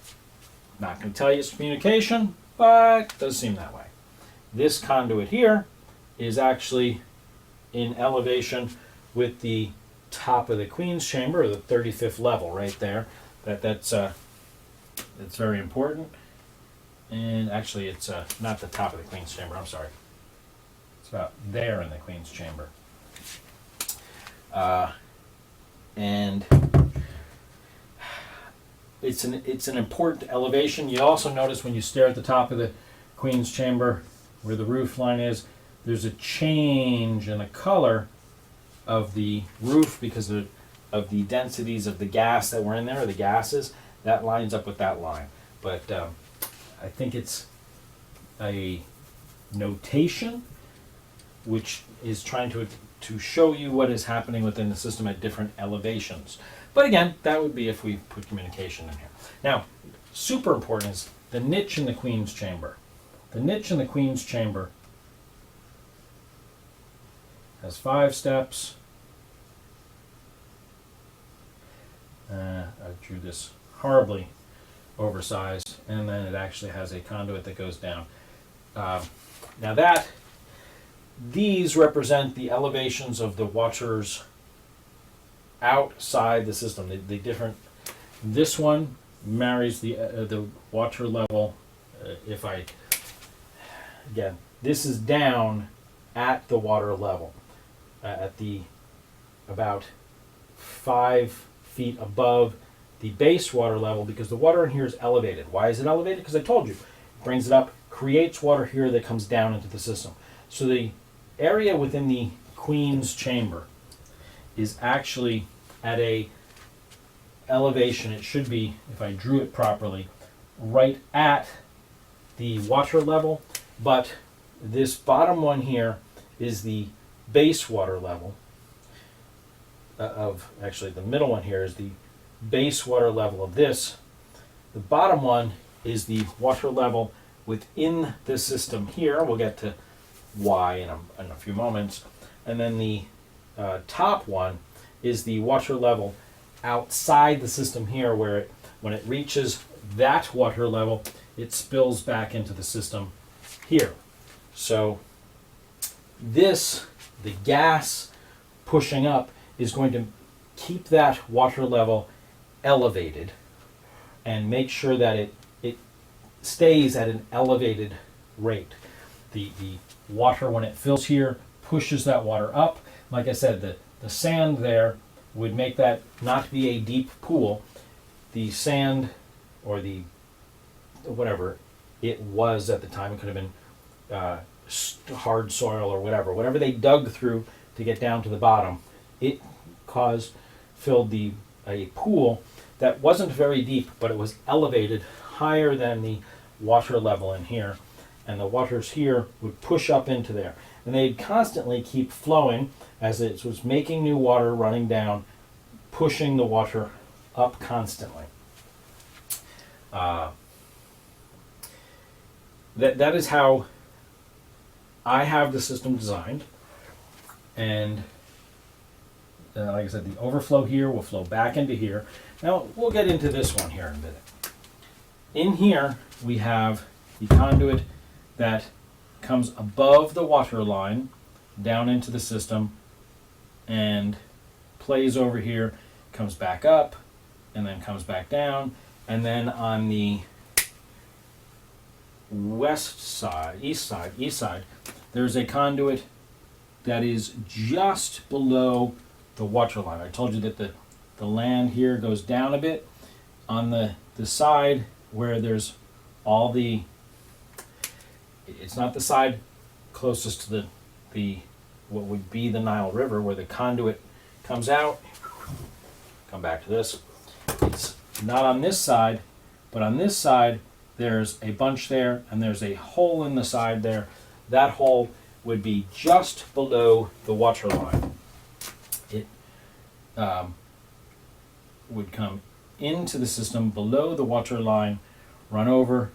not going to tell you it's communication, but it does seem that way. This conduit here is actually in elevation with the top of the Queen's Chamber, or the 35th level right there. That's very important. And actually, it's not the top of the Queen's Chamber, I'm sorry. It's about there in the Queen's Chamber. And it's an important elevation. You also notice when you stare at the top of the Queen's Chamber, where the roof line is, there's a change in the color of the roof because of the densities of the gas that were in there, or the gases. That lines up with that line. But I think it's a notation which is trying to show you what is happening within the system at different elevations. But again, that would be if we put communication in here. Now, super important is the niche in the Queen's Chamber. The niche in the Queen's Chamber has 5 steps. I drew this horribly oversized, and then it actually has a conduit that goes down. Now these represent the elevations of the waters outside the system. The different. This one marries the water level. Again, this is down at the water level, at the about 5 feet above the base water level, because the water in here is elevated. Why is it elevated? Because I told you, it brings it up, creates water here that comes down into the system. So the area within the Queen's Chamber is actually at a elevation, it should be, if I drew it properly, right at the water level, but this bottom one here is the base water level actually the middle one here is the base water level of this. The bottom one is the water level within the system here. We'll get to why in a few moments. And then the top one is the water level outside the system here, where when it reaches that water level, it spills back into the system here. So this, the gas pushing up, is going to keep that water level elevated and make sure that it stays at an elevated rate. The water, when it fills here, pushes that water up. Like I said, the sand there would make that not be a deep pool. The sand, or the whatever it was at the time, it could have been hard soil or whatever they dug through to get down to the bottom, it filled a pool that wasn't very deep, but it was elevated higher than the water level in here, and the waters here would push up into there, and they'd constantly keep flowing as it was making new water running down, pushing the water up constantly. That is how I have the system designed, and like I said, the overflow here will flow back into here. Now we'll get into this one here in a minute. In here we have the conduit that comes above the water line down into the system and plays over here, comes back up, and then comes back down, and then on the east side, there's a conduit that is just below the water line. I told you that the land here goes down a bit. On the side where there's all the, it's not the side closest to the what would be the Nile River, where the conduit comes out. Come back to this. It's not on this side, but on this side there's a bunch there, and there's a hole in the side there. That hole would be just below the water line. It would come into the system below the water line, run over,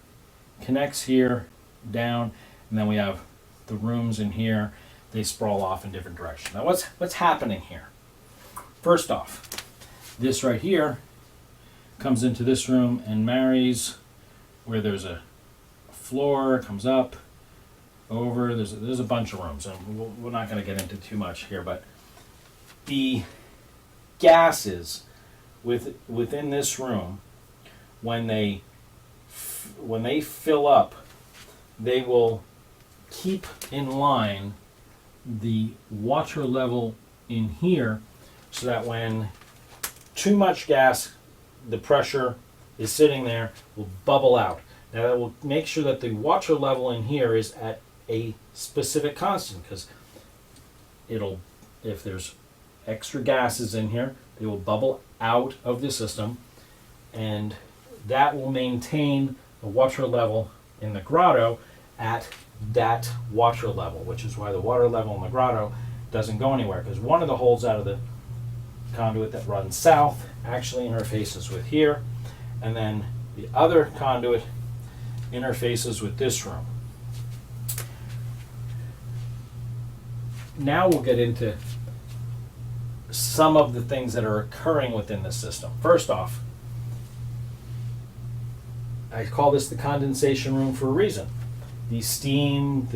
connects here, down, and then we have the rooms in here. They sprawl off in different directions. Now what's happening here? First off, this right here comes into this room and marries where there's a floor, comes up, over, there's a bunch of rooms, and we're not going to get into too much here, but the gases within this room, when they fill up, they will keep in line the water level in here, so that when too much gas, the pressure is sitting there, will bubble out. Now that will make sure that the water level in here is at a specific constant, because if there's extra gases in here, they will bubble out of the system, and that will maintain the water level in the grotto at that water level, which is why the water level in the grotto doesn't go anywhere, because one of the holes out of the conduit that runs south actually interfaces with here, and then the other conduit interfaces with this room. Now we'll get into some of the things that are occurring within the system. First off, I call this the condensation room for a reason. The steam,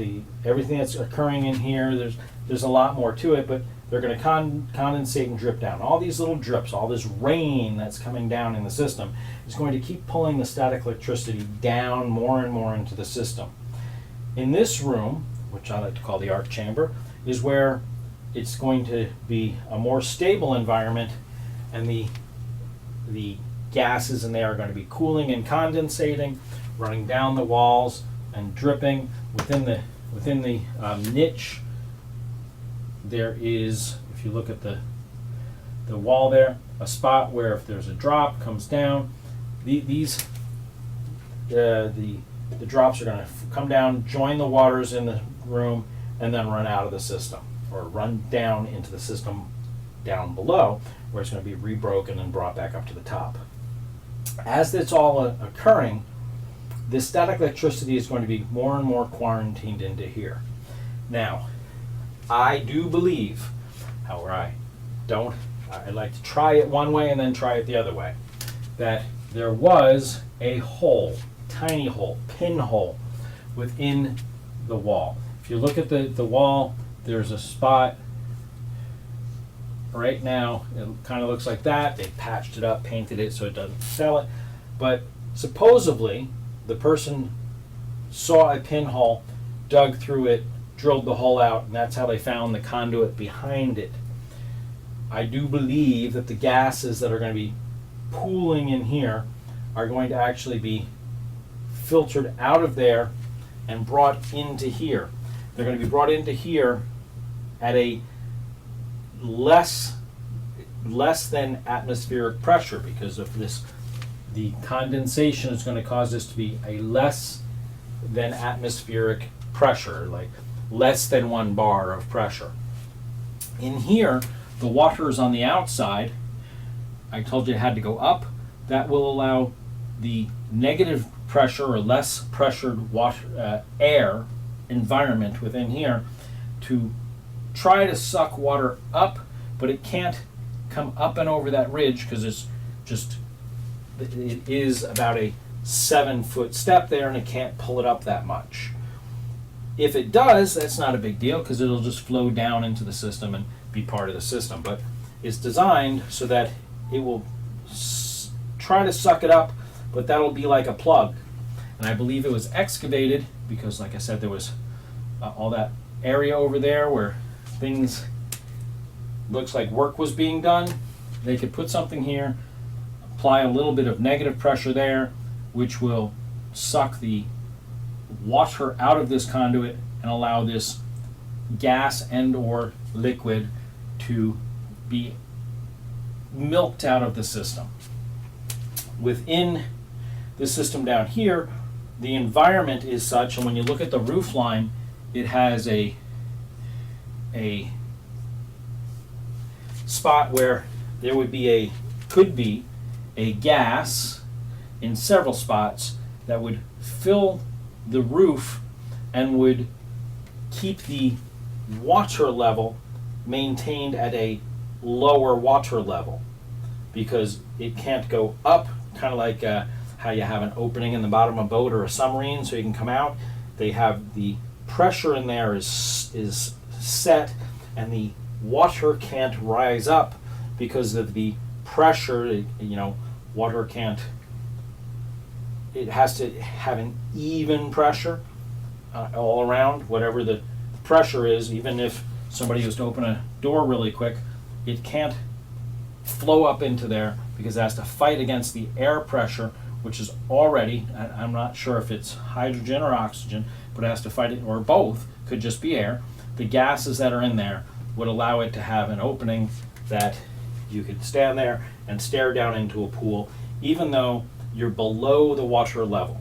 everything that's occurring in here, there's a lot more to it, but they're going to condensate and drip down. All these little drips, all this rain that's coming down in the system is going to keep pulling the static electricity down more and more into the system. In this room, which I like to call the arc chamber, is where it's going to be a more stable environment, and the gases in there are going to be cooling and condensating, running down the walls and dripping. Within the niche, there is, if you look at the wall there, a spot where if there's a drop, comes down. The drops are going to come down, join the waters in the room, and then run out of the system, or run down into the system down below, where it's going to be rebroken and brought back up to the top. As that's all occurring, the static electricity is going to be more and more quarantined into here. Now, I do believe, however, I like to try it one way and then try it the other way, that there was a hole, tiny hole, pinhole, within the wall. If you look at the wall, there's a spot right now. It kind of looks like that. They patched it up, painted it so it doesn't sell it. But supposedly, the person saw a pinhole, dug through it, drilled the hole out, and that's how they found the conduit behind it. I do believe that the gases that are going to be pooling in here are going to actually be filtered out of there and brought into here. They're going to be brought into here at a less than atmospheric pressure because of this. The condensation is going to cause this to be a less than atmospheric pressure, like less than 1 bar of pressure. In here, the water is on the outside. I told you it had to go up. That will allow the negative pressure or less pressured water, air environment within here to try to suck water up, but it can't come up and over that ridge because it is about a 7-foot step there and it can't pull it up that much. If it does, that's not a big deal because it'll just flow down into the system and be part of the system. But it's designed so that it will try to suck it up, but that'll be like a plug. And I believe it was excavated because, like I said, there was all that area over there where things looks like work was being done. They could put something here, apply a little bit of negative pressure there, which will suck the water out of this conduit and allow this gas and or liquid to be milked out of the system. Within the system down here, the environment is such, and when you look at the roof line, it has a spot where there would be could be a gas in several spots that would fill the roof and would keep the water level maintained at a lower water level because it can't go up, kind of like how you have an opening in the bottom of a boat or a submarine so you can come out. They have the pressure in there is set and the water can't rise up because of the pressure. Water can't, it has to have an even pressure all around, whatever the pressure is. Even if somebody was to open a door really quick, it can't flow up into there because it has to fight against the air pressure, which is already, I'm not sure if it's hydrogen or oxygen, but it has to fight it, or both, could just be air. The gases that are in there would allow it to have an opening that you could stand there and stare down into a pool, even though you're below the water level.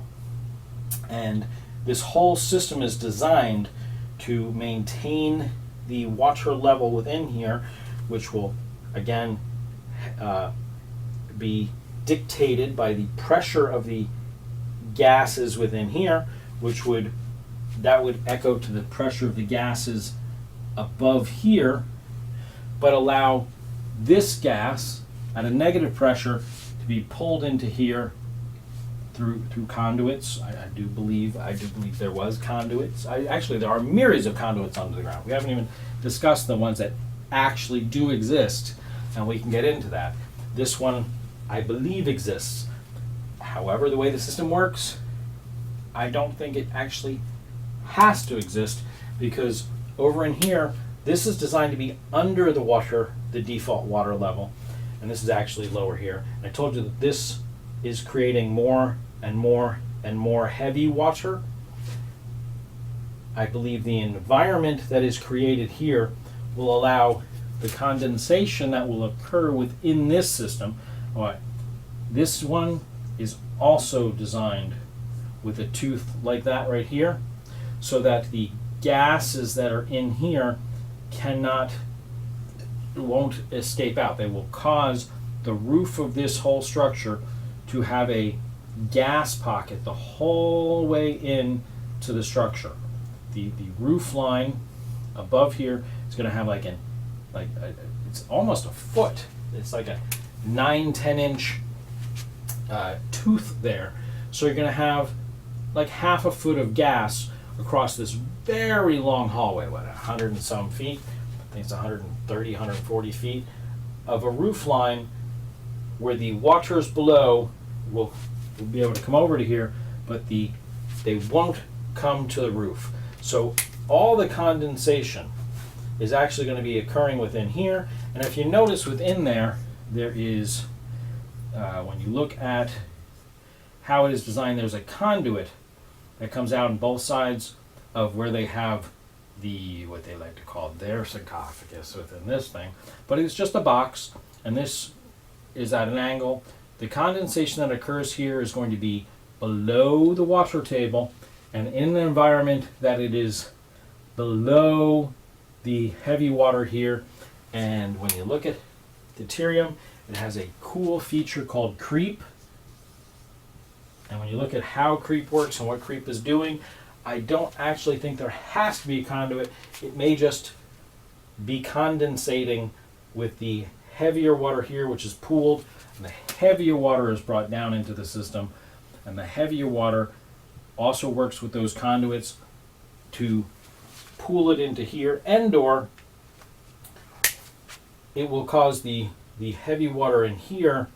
And this whole system is designed to maintain the water level within here, which will, again, be dictated by the pressure of the gases within here, that would echo to the pressure of the gases above here, but allow this gas at a negative pressure to be pulled into here through conduits. I do believe there was conduits. Actually, there are myriads of conduits under the ground. We haven't even discussed the ones that actually do exist, and we can get into that. This one, I believe, exists. However, the way the system works, I don't think it actually has to exist, because over in here, this is designed to be under the water, the default water level, and this is actually lower here. And I told you that this is creating more and more and more heavy water. I believe the environment that is created here will allow the condensation that will occur within this system. All right. This one is also designed with a tooth like that right here, so that the gases that are in here won't escape out. They will cause the roof of this whole structure to have a gas pocket the whole way in to the structure. The roof line above here is going to have it's almost a foot. It's like a 9-10 inch tooth there. So you're going to have like half a foot of gas across this very long hallway, what, 100 and some feet, I think it's 130, 140 feet, of a roof line where the waters below will be able to come over to here, but they won't come to the roof. So all the condensation is actually going to be occurring within here. And if you notice within there, there is, when you look at how it is designed, there's a conduit that comes out on both sides of where they have what they like to call their sarcophagus within this thing. But it's just a box, and this is at an angle. The condensation that occurs here is going to be below the water table, and in an environment that it is below the heavy water here. And when you look at deuterium, it has a cool feature called creep. And when you look at how creep works and what creep is doing, I don't actually think there has to be a conduit. It may just be condensating with the heavier water here, which is pooled, and the heavier water is brought down into the system. And the heavier water also works with those conduits to pool it into here, and or it will cause the heavy water in here.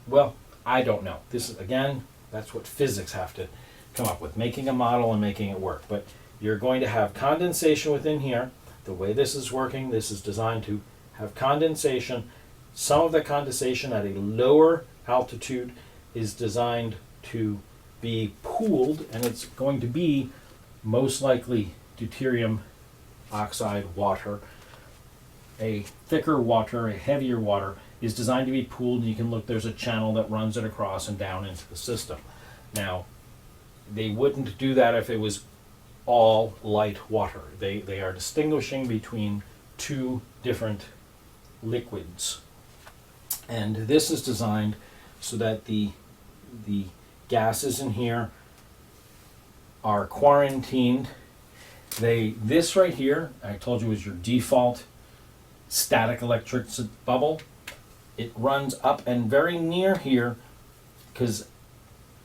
Well, I don't know. This is, again, that's what physics have to come up with, making a model and making it work. But you're going to have condensation within here. The way this is working, this is designed to have condensation. Some of the condensation at a lower altitude is designed to be pooled, and it's going to be most likely deuterium oxide water. A thicker water, a heavier water, is designed to be pooled, and you can look, there's a channel that runs it across and down into the system. Now, they wouldn't do that if it was all light water. They are distinguishing between two different liquids. And this is designed so that the gases in here are quarantined. This right here, I told you, is your default static electric bubble. It runs up and very near here, because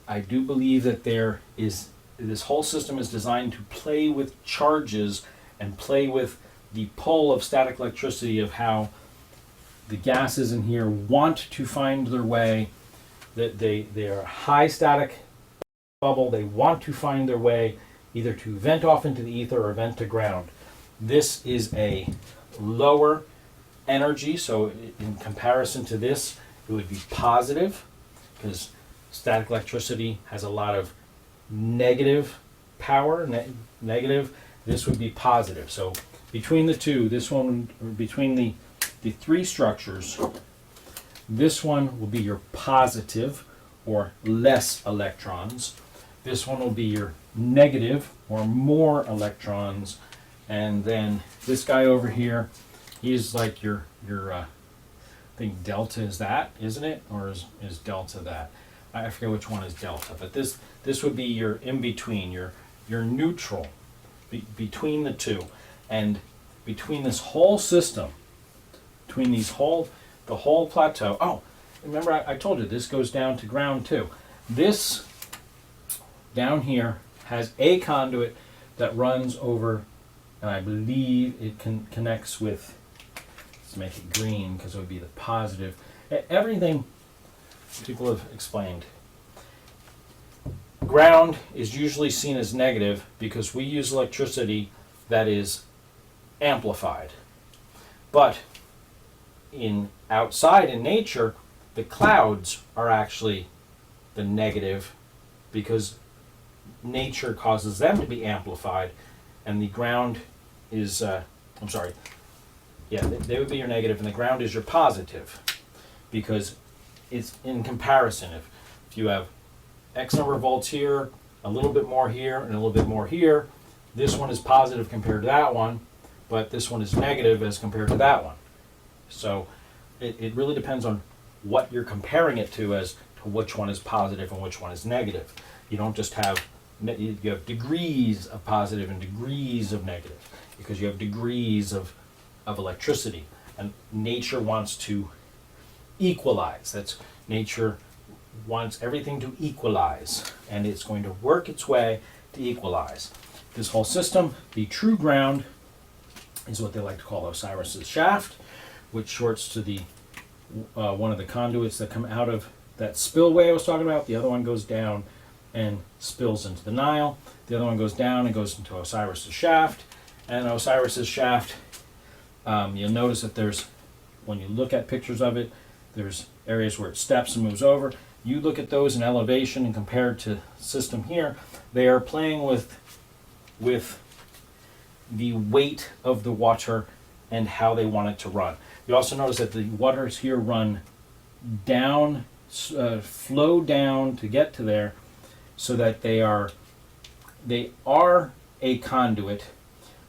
I do believe that this whole system is designed to play with charges and play with the pull of static electricity, of how the gases in here want to find their way. That they are high static bubble. They want to find their way either to vent off into the ether or vent to ground. This is a lower energy, so in comparison to this, it would be positive, because static electricity has a lot of negative power, negative. This would be positive. So between the two, this one, between the three structures, this one will be your positive, or less electrons. This one will be your negative, or more electrons. And then this guy over here, he's like your I think delta is that, isn't it? Or is delta that? I forget which one is delta, but this would be your in-between, your neutral, between the two. And between this whole system, between the whole plateau, oh, remember I told you this goes down to ground too. This down here has a conduit that runs over, and I believe it connects with, let's make it green because it would be the positive. Everything people have explained. Ground is usually seen as negative because we use electricity that is amplified. But outside in nature, the clouds are actually the negative, because nature causes them to be amplified, and the ground is, they would be your negative, and the ground is your positive, because it's in comparison. If you have X number of volts here, a little bit more here, and a little bit more here, this one is positive compared to that one, but this one is negative as compared to that one. So it really depends on what you're comparing it to as to which one is positive and which one is negative. You don't just have, you have degrees of positive and degrees of negative, because you have degrees of electricity, and nature wants to equalize. Nature wants everything to equalize, and it's going to work its way to equalize. This whole system, the true ground, is what they like to call Osiris's shaft, which shorts to the one of the conduits that come out of that spillway I was talking about. The other one goes down and spills into the Nile. The other one goes down and goes into Osiris's shaft. And Osiris's shaft, you'll notice that there's, when you look at pictures of it, there's areas where it steps and moves over. You look at those in elevation and compared to the system here, they are playing with the weight of the water and how they want it to run. You also notice that the waters here run down, flow down to get to there, so that they are a conduit,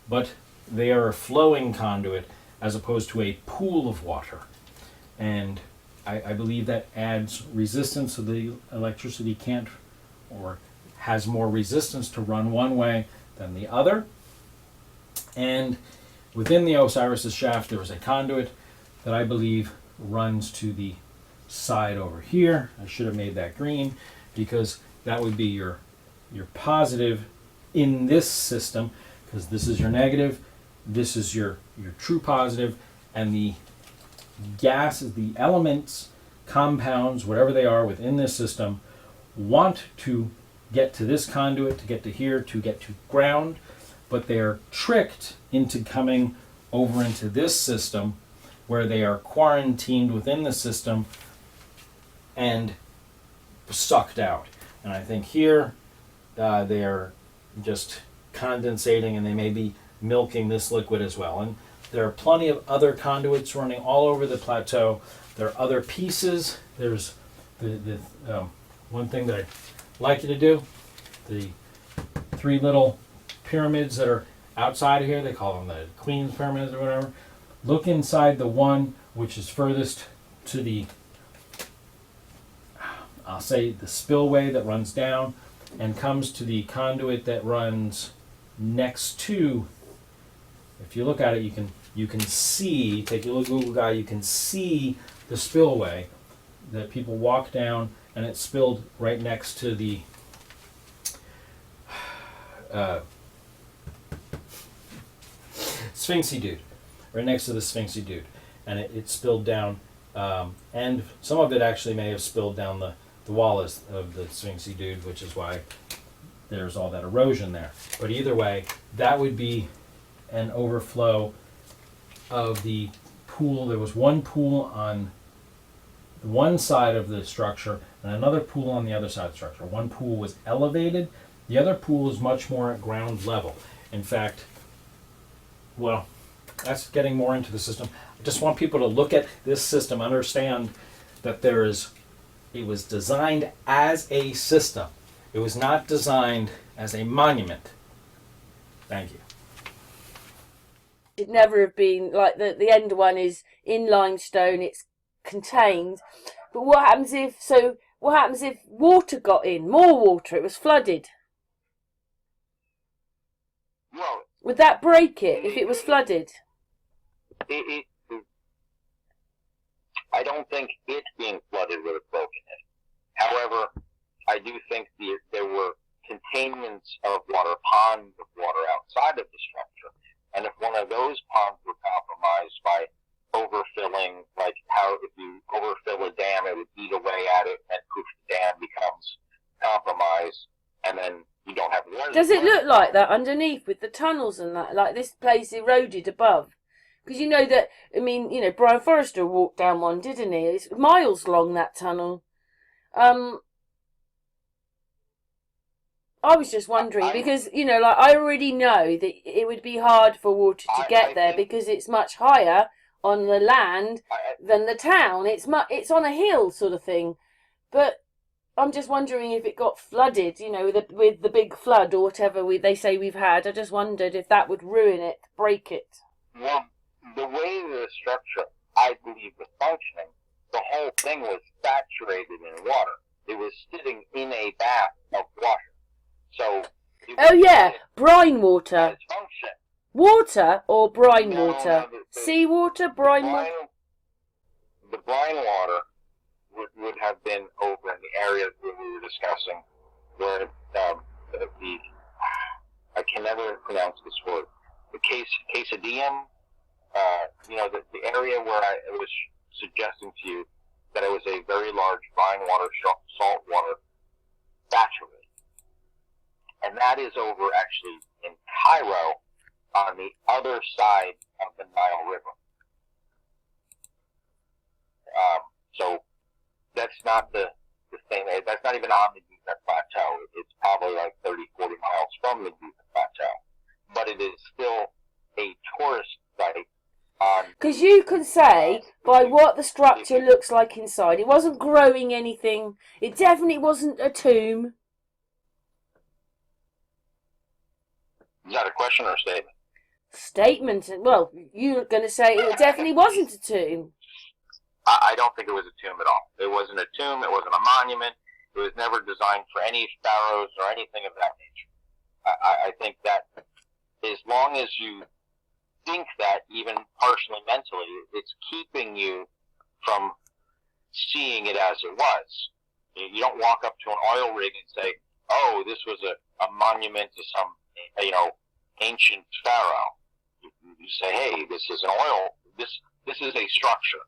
but they are a flowing conduit as opposed to a pool of water. And I believe that adds resistance, so the electricity can't, or has more resistance to run one way than the other. And within the Osiris's shaft, there is a conduit that I believe runs to the side over here. I should have made that green, because that would be your positive in this system, because this is your negative, this is your true positive, and the gases, the elements, compounds, whatever they are within this system, want to get to this conduit, to get to here, to get to ground, but they are tricked into coming over into this system, where they are quarantined within the system and sucked out. And I think here they are just condensating, and they may be milking this liquid as well. And there are plenty of other conduits running all over the plateau. There are other pieces. There's the one thing that I'd like you to do, the 3 little pyramids that are outside of here, they call them the Queen's Pyramids or whatever. Look inside the one which is furthest to the, I'll say, the spillway that runs down and comes to the conduit that runs next to. If you look at it, you can see, take a look at Google Guide, you can see the spillway that people walk down, and it's spilled right next to the Sphinxy Dude, right next to the Sphinxy Dude, and it spilled down, and some of it actually may have spilled down the wall of the Sphinxy Dude, which is why there's all that erosion there. But either way, that would be an overflow of the pool. There was one pool on one side of the structure and another pool on the other side of the structure. One pool was elevated, the other pool is much more at ground level. In fact, well, that's getting more into the system. I just want people to look at this system, understand that it was designed as a system. It was not designed as a monument. Thank you. It'd never have been like the end one is in limestone, it's contained. But what happens if water got in, more water, it was flooded? Well, Would that break it if it was flooded? I don't think it being flooded would have broken it. However, I do think there were containments of water, ponds of water outside of the structure. And if one of those ponds were compromised by overfilling, like how if you overfill a dam, it would eat away at it, and poof, the dam becomes compromised, and then you don't have water. Does it look like that underneath with the tunnels and that, like this place eroded above? Because you know that, I mean, you know, Brian Forrester walked down one, didn't he? It's miles long, that tunnel. I was just wondering, because, you know, like I already know that it would be hard for water to get there because it's much higher on the land than the town. It's on a hill sort of thing. But I'm just wondering if it got flooded, you know, with the big flood or whatever they say we've had. I just wondered if that would ruin it, break it. Well, the way the structure, I believe, was functioning, the whole thing was saturated in water. It was sitting in a bath of water. So. Oh yeah, brine water. Its function. Water or brine No, water? no, Seawater, brine water? The brine water would have been over in the areas that we were discussing, where the I can never pronounce this word. The quesadillan, the area where I was suggesting to you that it was a very large fine water, saltwater battery. And that is over actually in Cairo on the other side of the Nile River. So that's not the thing. That's not even on the Giza Plateau. It's probably like 30, 40 miles from the Giza Plateau. But it is still a tourist site. Because you can say, by what the structure looks like inside, it wasn't growing anything. It definitely wasn't a tomb. Is that a question or a statement? Statement. Well, you're going to say it definitely wasn't a tomb. I don't think it was a tomb at all. It wasn't a tomb. It wasn't a monument. It was never designed for any pharaohs or anything of that nature. I think that as long as you think that, even partially mentally, it's keeping you from seeing it as it was. You don't walk up to an oil rig and say, oh, this was a monument to some, ancient pharaoh. You say, hey, this is an oil, this is a structure.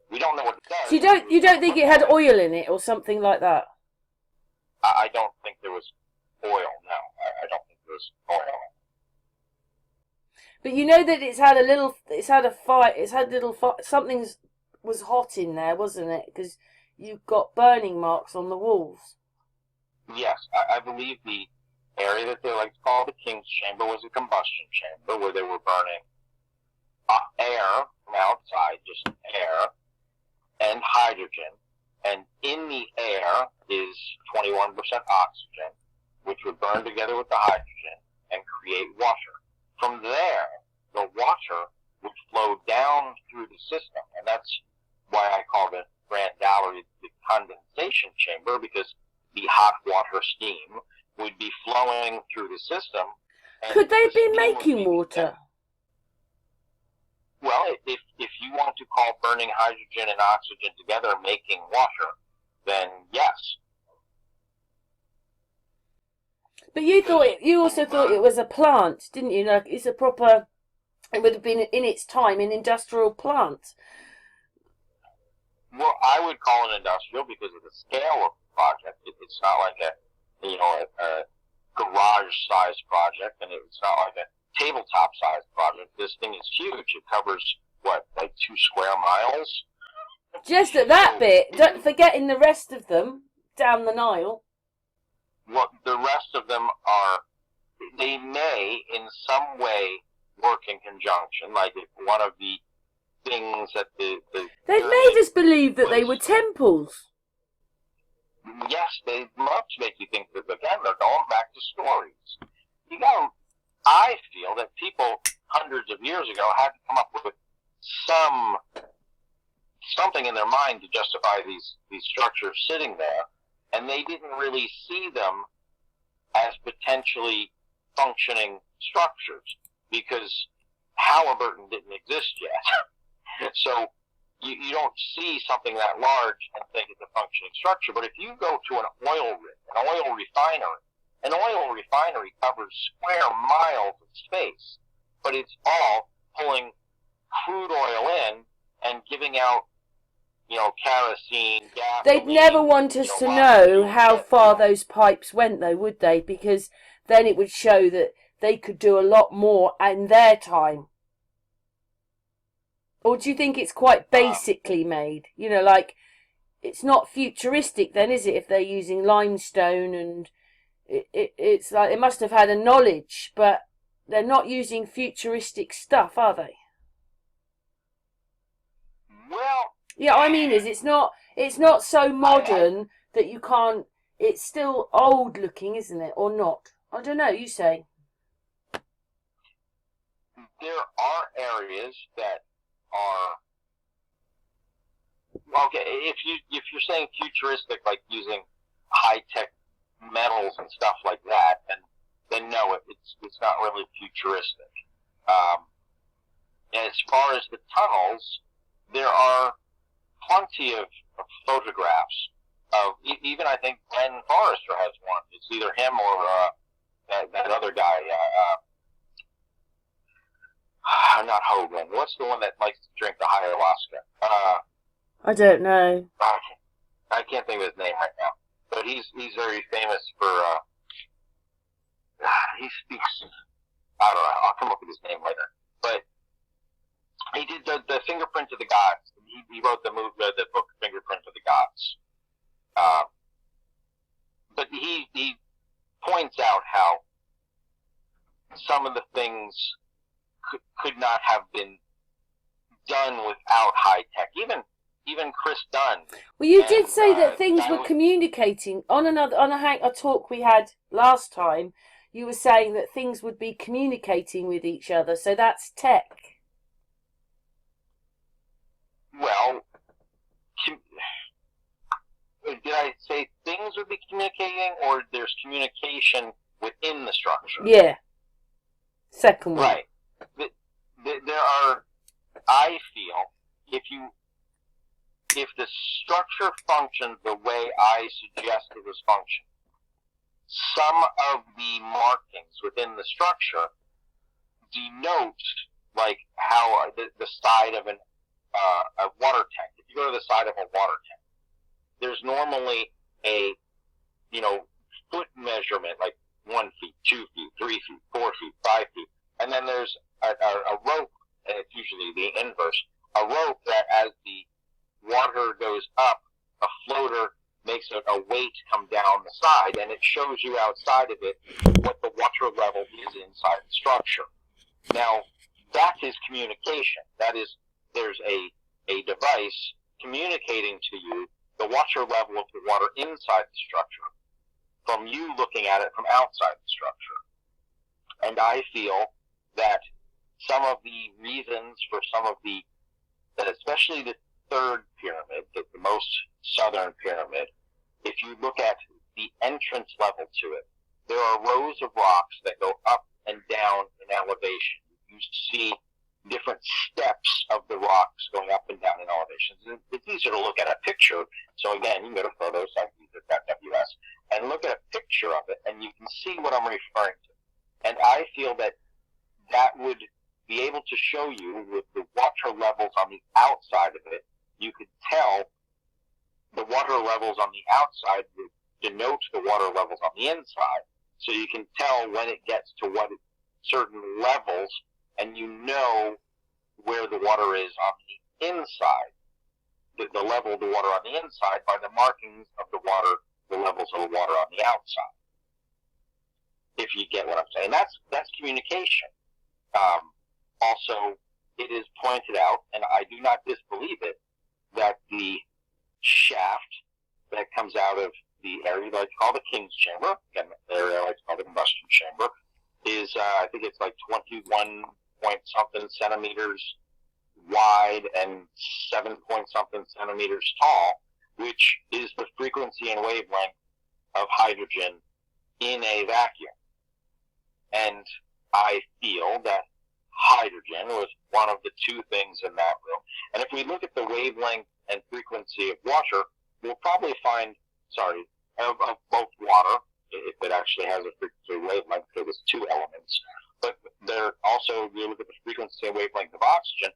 We don't know what it does. So you don't think it had oil in it or something like that? I don't think there was oil, no. I don't think there was oil. But you know that something was hot in there, wasn't it? Because you've got burning marks on the walls. Yes, I believe the area that they like to call the King's Chamber was a combustion chamber where they were burning air from outside, just air, and hydrogen. And in the air is 21% oxygen, which would burn together with the hydrogen and create water. From there, the water would flow down through the system, and that's why I call the Grand Gallery the condensation chamber, because the hot water steam would be flowing through the system. Could they be making water? Well, if you want to call burning hydrogen and oxygen together making water, then yes. But you also thought it was a plant, didn't you? Like it's it would have been in its time an industrial plant. Well, I would call it industrial because of the scale of the project. It's not like a garage-sized project, and it's not like a tabletop-sized project. This thing is huge. It covers, like 2 square miles? Just at that bit. Don't forgetting the rest of them down the Nile. Well, the rest of them they may, in some way, work in conjunction. Like if one of the things that they've made us believe that they were temples. Yes, they love to make you think that, again, they're going back to stories. I feel that people hundreds of years ago had to come up with something in their mind to justify these structures sitting there, and they didn't really see them as potentially functioning structures because Halliburton didn't exist yet. So you don't see something that large and think it's a functioning structure. But if you go to an oil rig, an oil refinery covers square miles of space, but it's all pulling crude oil in and giving out, kerosene, gas. They'd never want us to know how far those pipes went, though, would they? Because then it would show that they could do a lot more in their time. Or do you think it's quite basically made? Like, it's not futuristic then, is it, if they're using limestone and it's like they must have had a knowledge, but they're not using futuristic stuff, are they? Well... Yeah, I mean it's not so modern that you can't... It's still old looking, isn't it? Or not? I don't know, you say. There are areas that are... Okay, if you're saying futuristic, like using high-tech metals and stuff like that, then no, it's not really futuristic. As far as the tunnels, there are plenty of photographs of, even I think Glenn Forrester has one. It's either him or that other guy, not Hogan. What's the one that likes to drink the ayahuasca? I don't know. I can't think of his name right now, but he's very famous for. He speaks. I don't know. I'll come up with his name later. But he did the Fingerprint of the Gods. He wrote the book Fingerprint of the Gods. But he points out how some of the things could not have been done without high tech. Even Chris Dunn. Well, you did say that things were communicating on a talk we had last time. You were saying that things would be communicating with each other, so that's tech. Well, did I say things would be communicating, or there's communication within the structure? Yeah. Second one. Right. There are, I feel, if the structure functions the way I suggest it was functioning, some of the markings within the structure denote, like how the side of a water tank. If you go to the side of a water tank, there's normally a foot measurement, like 1 feet, 2 feet, 3 feet, 4 feet, 5 feet, and then there's a rope, and it's usually the inverse, a rope that as the water goes up, a floater makes a weight come down the side, and it shows you outside of it what the water level is inside the structure. Now, that is communication. That is, there's a device communicating to you the water level of the water inside the structure from you looking at it from outside the structure. And I feel that some of the reasons for some of that especially the third pyramid, the most southern pyramid, if you look at the entrance level to it, there are rows of rocks that go up and down in elevation. You see different steps of the rocks going up and down in elevations. It's easier to look at a picture. So again, you can go to photos like .ws and look at a picture of it, and you can see what I'm referring to. And I feel that would be able to show you with the water levels on the outside of it. You could tell the water levels on the outside would denote the water levels on the inside. So you can tell when it gets to what certain levels, and you know where the water is on the inside, the level of the water on the inside by the markings of the water, the levels of the water on the outside. If you get what I'm saying, that's communication. Also, it is pointed out, and I do not disbelieve it, that the shaft that comes out of the area that I call the King's Chamber, again, the area I like to call the combustion chamber, is, I think it's like 21 point something centimeters wide and 7 point something centimeters tall, which is the frequency and wavelength of hydrogen in a vacuum. And I feel that hydrogen was one of the two things in that room. And if we look at the wavelength and frequency of water, we'll probably find, of both water, if it actually has a frequency and wavelength, there was two elements. But there also, if you look at the frequency and wavelength of oxygen,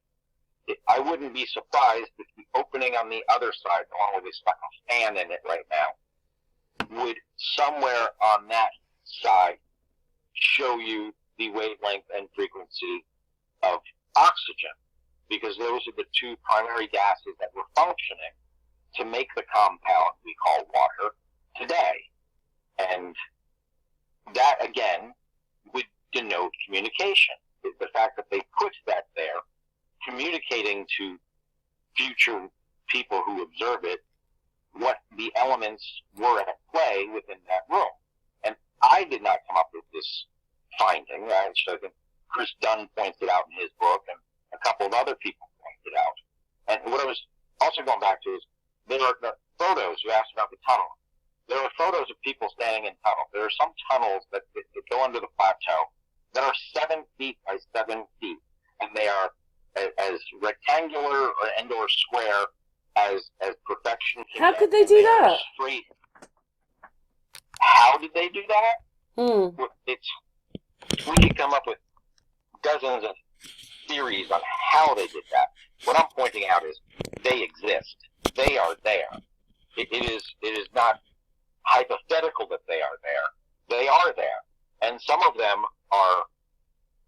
I wouldn't be surprised if the opening on the other side, the one where they stuck a fan in it right now, would somewhere on that side show you the wavelength and frequency of oxygen, because those are the two primary gases that were functioning to make the compound we call water today. And that, again, would denote communication. The fact that they put that there, communicating to future people who observe it what the elements were at play within that room. And I did not come up with this finding. I think Chris Dunn points it out in his book, and a couple of other people pointed out. And what I was also going back to is there are the photos. You asked about the tunnel. There are photos of people standing in tunnels. There are some tunnels that go under the plateau that are 7 feet by 7 feet, and they are as rectangular and/or square as perfection can How get. could they do that? Straight. How did they do that? We could come up with dozens of theories on how they did that. What I'm pointing out is they exist. They are there. It is not hypothetical that they are there. They are there, and some of them are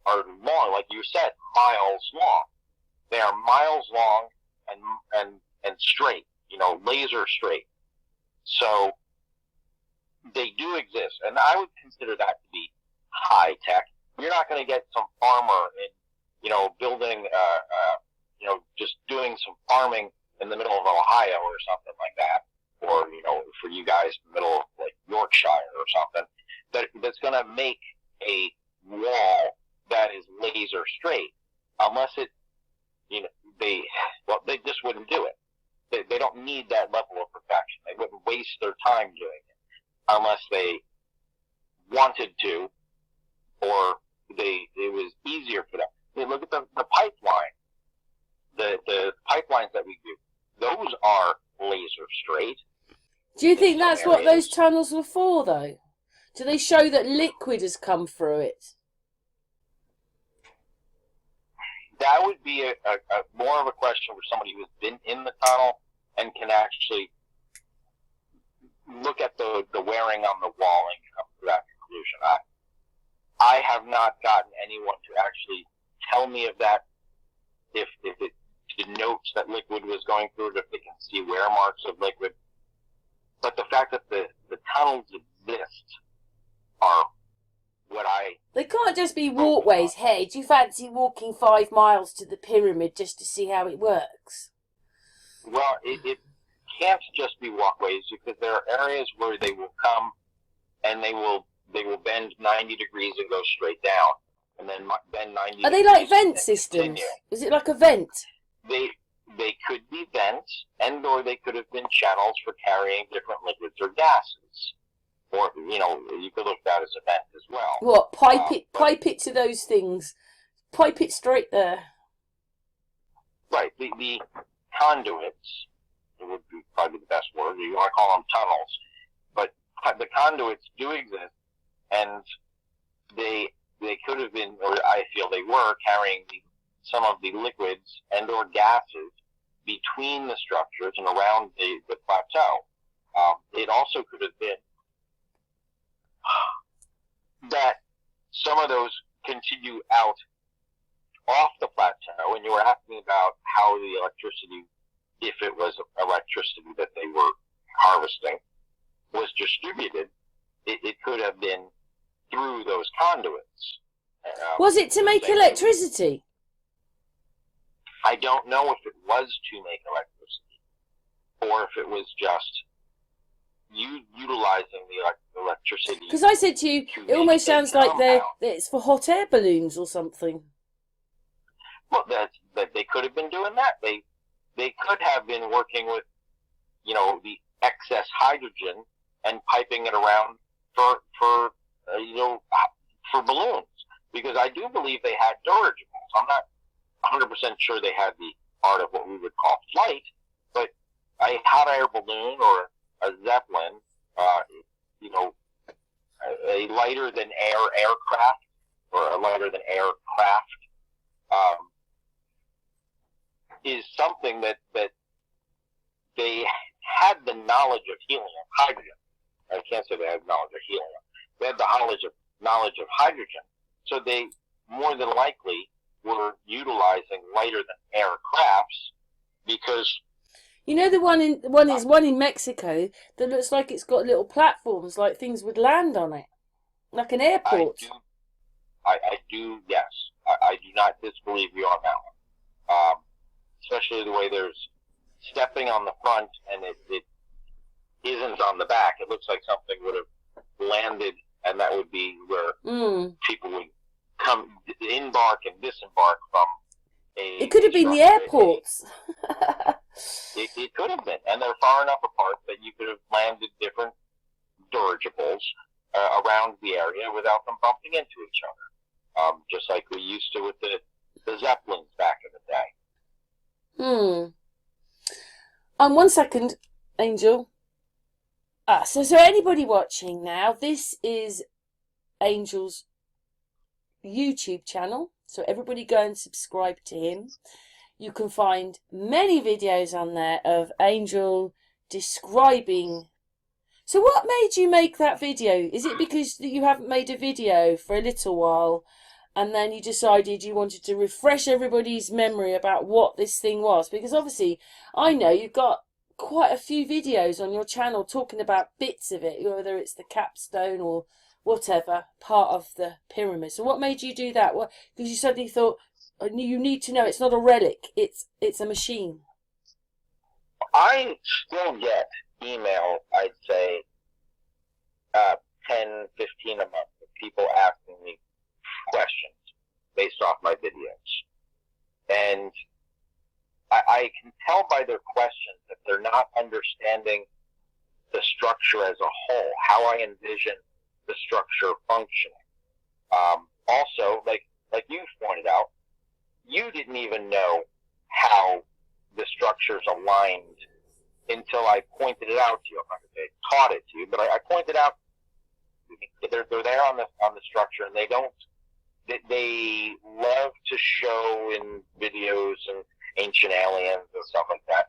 long, like you said, miles long. They are miles long and straight, laser straight. So they do exist, and I would consider that to be high tech. You're not going to get some farmer building, just doing some farming in the middle of Ohio or something like that, or for you guys, the middle of like Yorkshire or something. That's going to make a wall that is laser straight, unless they just wouldn't do it. They don't need that level of perfection. They wouldn't waste their time doing it unless they wanted to, or it was easier for them. Look at the pipeline. The pipelines that we do, those are laser straight. Do you think that's what those tunnels were for, though? Do they show that liquid has come through it? That would be a more of a question for somebody who's been in the tunnel and can actually look at the wearing on the wall and come to that conclusion. I have not gotten anyone to actually tell me of that, if it denotes that liquid was going through it, if they can see wear marks of liquid. But the fact that the tunnels exist are what They can't just be walkways. Hey, do you fancy walking 5 miles to the pyramid just to see how it works? Well, it can't just be walkways, because there are areas where they will come and they will bend 90 degrees and go straight down, and then bend 90 degrees. Are they like vent systems? Continue. Is it like a vent? They could be vents, or they could have been channels for carrying different liquids or gases. Or, you could look at that as a vent as well. What? Pipe it to those things. Pipe it straight there. Right. The conduits, it would be probably the best word. You want to call them tunnels. But the conduits do exist, and they could have been, or I feel they were, carrying some of the liquids and or gases between the structures and around the plateau. It also could have been that some of those continue out off the plateau, and you were asking about how the electricity, if it was electricity that they were harvesting, was distributed. It could have been through those conduits. Was it to make electricity? I don't know if it was to make electricity, or if it was just utilizing the electricity. Because I said to you, it almost sounds like it's for hot air balloons or something. Well, that they could have been doing that. They could have been working with, the excess hydrogen and piping it around for balloons. Because I do believe they had dirigibles. I'm not 100% sure they had the art of what we would call flight, but a hot air balloon or a Zeppelin, a lighter than air aircraft, or a lighter than air craft, is something that they had the knowledge of helium, hydrogen. I can't say they had knowledge of helium. They had the knowledge of hydrogen. So they more than likely were utilizing lighter than air crafts, because the one in Mexico that looks like it's got little platforms, like things would land on it, like an airport. I do, yes. I do not disbelieve you on that one. Especially the way there's stepping on the front and it isn't on the back. It looks like something would have landed, and that would be where people would embark and disembark from. It could have been the airports. It could have been, and they're far enough apart that you could have landed different dirigibles around the area without them bumping into each other, just like we used to with the Zeppelins back in the day. 1 second, Angel. So anybody watching now, this is Angel's YouTube channel. So everybody go and subscribe to him. You can find many videos on there of Angel describing. So what made you make that video? Is it because you haven't made a video for a little while and then you decided you wanted to refresh everybody's memory about what this thing was? Because obviously I know you've got quite a few videos on your channel talking about bits of it, whether it's the capstone or whatever part of the pyramid. So what made you do that? Because you suddenly thought, you need to know it's not a relic, it's a machine. I still get email, I'd say 10, 15 a month of people asking me questions based off my videos. And I can tell by their questions that they're not understanding the structure as a whole, how I envision the structure functioning. Also, like you pointed out, you didn't even know how the structure's aligned until I pointed it out to you. I'm not going to say taught it to you, but I pointed out they're there on the structure, and they love to show in videos and Ancient Aliens and stuff like that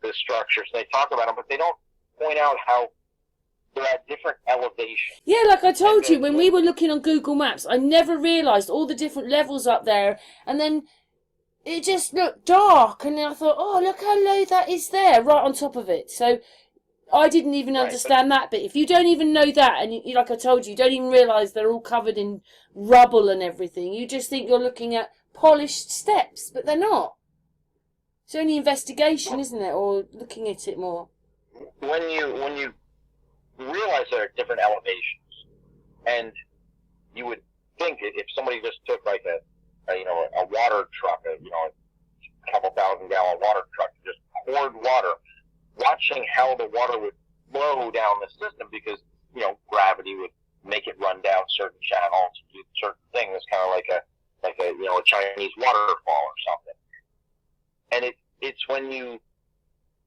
the structures. They talk about them, but they don't point out how they're at different elevations. Yeah, like I told you, when we were looking on Google Maps, I never realised all the different levels up there, and then it just looked dark, and I thought, oh, look how low that is there, right on top of it. So I didn't even understand that bit. If you don't even know that, and you, like I told you, you don't even realise they're all covered in rubble and everything, you just think you're looking at polished steps, but they're not. It's only investigation, isn't it, or looking at it more. When you realize there are different elevations, and you would think if somebody just took like a water truck, a couple 1,000-gallon water truck, and just poured water, watching how the water would flow down the system, because gravity would make it run down certain channels, do certain things, kind of like a Chinese waterfall or something. And it's when you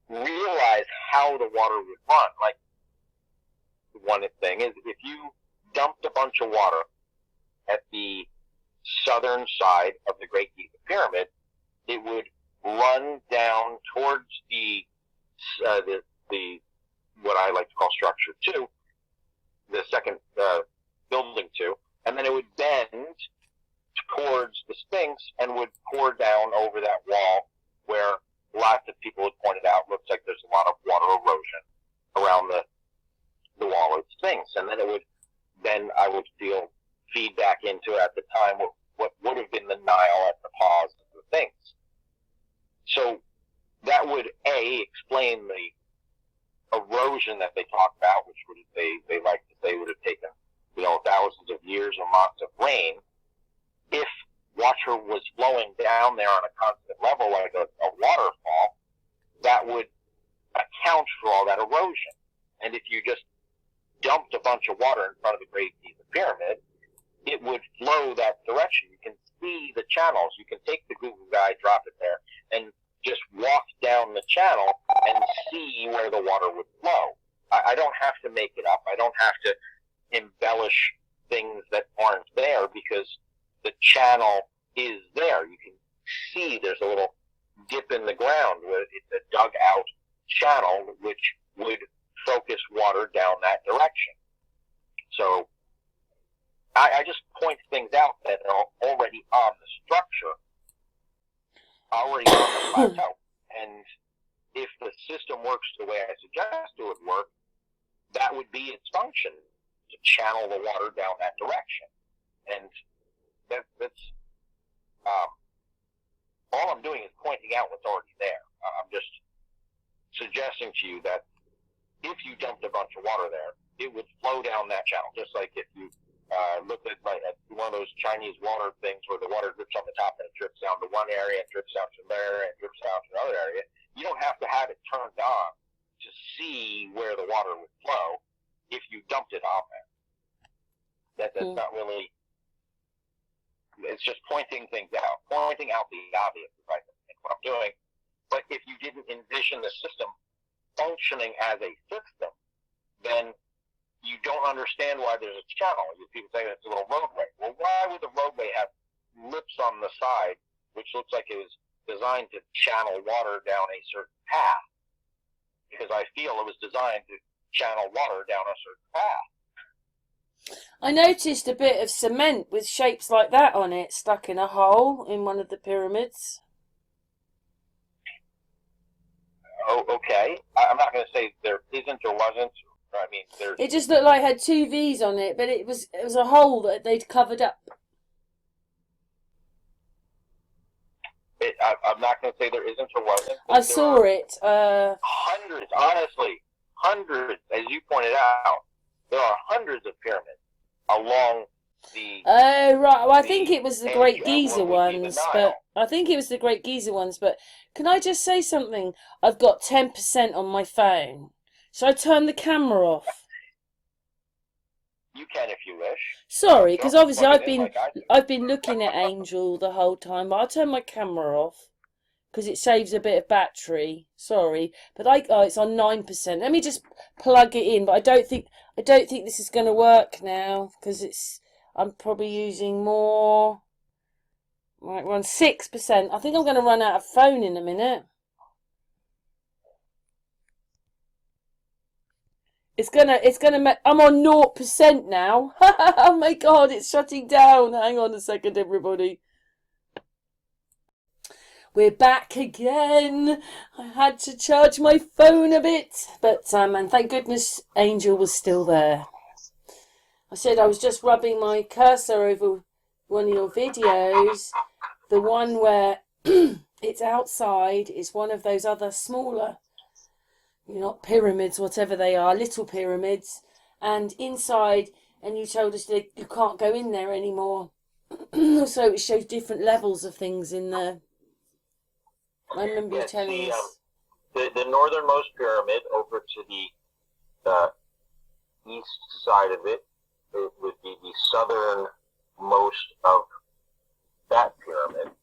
realize how the water would run. Like, one thing is, if you dumped a bunch of water at the southern side of the Great Giza Pyramid, it would run down towards the what I like to call structure 2, the second building 2, and then it would bend towards the Sphinx and would pour down over that wall, where lots of people had pointed out looks like there's a lot of water erosion around the wall of the Sphinx. And then I would feel feedback into at the time what would have been the Nile at the pause of the Sphinx. So that would explain the erosion that they talk about, which they like to say would have taken thousands of years or months of rain. If water was flowing down there on a constant level like a waterfall, that would account for all that erosion. And if you just dumped a bunch of water in front of the Great Giza Pyramid, it would flow that direction. You can see the channels. You can take the Google Guide, drop it there, and just walk down the channel and see where the water would flow. I don't have to make it up. I don't have to embellish things that aren't there, because the channel is there. You can see there's a little dip in the ground where it's a dug out channel which would focus water down that direction. So I just point things out that are already on the structure, already on the plateau. And if the system works the way I suggest it would work, that would be its function, to channel the water down that direction. And that's all I'm doing is pointing out what's already there. I'm just suggesting to you that if you dumped a bunch of water there, it would flow down that channel, just like if you looked at one of those Chinese water things where the water drips on the top and it drips down to one area, it drips down to another area, it drips down to another area. You don't have to have it turned on to see where the water would flow if you dumped it on there. That's not really... It's just pointing things out, pointing out the obvious, is I think what I'm doing. But if you didn't envision the system functioning as a system, then you don't understand why there's a channel. People say it's a little roadway. Well, why would the roadway have lips on the side, which looks like it was designed to channel water down a certain path? Because I feel it was designed to channel water down a certain path. I noticed a bit of cement with shapes like that on it stuck in a hole in one of the pyramids. Oh, okay. I'm not going to say there isn't or wasn't. I mean, there's... It just looked like it had two V's on it, but it was a hole that they'd covered up. I'm not going to say there isn't or wasn't. I saw it. Hundreds, honestly, hundreds. As you pointed out, there are hundreds of pyramids along the... Oh, right. Well, I think it was the Great Giza what would be the ones, Nile. but I think it was the Great Giza ones. But can I just say something? I've got 10% on my phone. Shall I turn the camera off? You can if you wish. Sorry, because Don't obviously plug it in like I do. I've been looking at Angel the whole time, but I'll turn my camera off because it saves a bit of battery. Sorry, but it's on 9%. Let me just plug it in, but I don't think this is going to work now because I'm probably using more. Right, we're on 6%. I think I'm going to run out of phone in a minute. I'm on 0% now. Oh my God, it's shutting down. Hang on a second, everybody. We're back again. I had to charge my phone a bit, but and thank goodness Angel was still there. I said I was just rubbing my cursor over one of your videos, the one where it's outside. It's one of those other smaller, not pyramids, whatever they are, little pyramids, and inside, and you told us that you can't go in there anymore. So it shows different levels of things in there. I remember you telling us. The northernmost pyramid over to the east side of it, it would be the southernmost of that pyramid,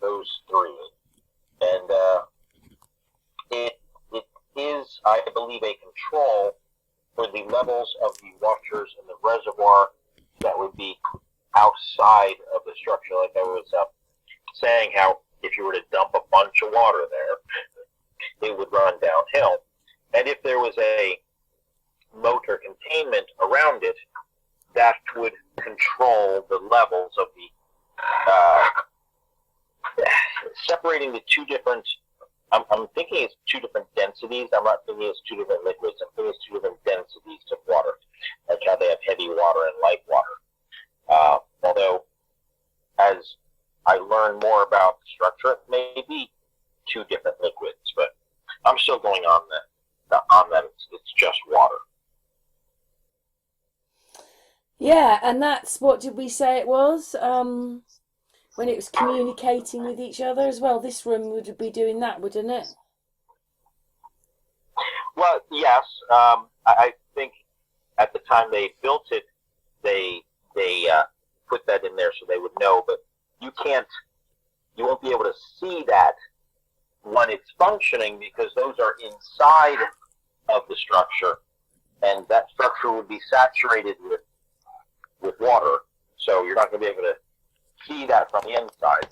those three. And it is, I believe, a control for the levels of the waters in the reservoir that would be outside of the structure. Like I was saying, how if you were to dump a bunch of water there, it would run downhill. And if there was a moat or containment around it, that would control the levels of the separating the two different. I'm thinking it's two different densities. I'm not thinking it's two different liquids. I'm thinking it's two different densities of water, like how they have heavy water and light water. Although, as I learn more about the structure, it may be two different liquids, but I'm still going on that it's just water. Yeah, and that's, what did we say it was? When it was communicating with each other as well. This room would be doing that, wouldn't it? Well, yes. I think at the time they built it, they put that in there so they would know, but you won't be able to see that when it's functioning because those are inside of the structure, and that structure would be saturated with water, so you're not going to be able to see that from the inside,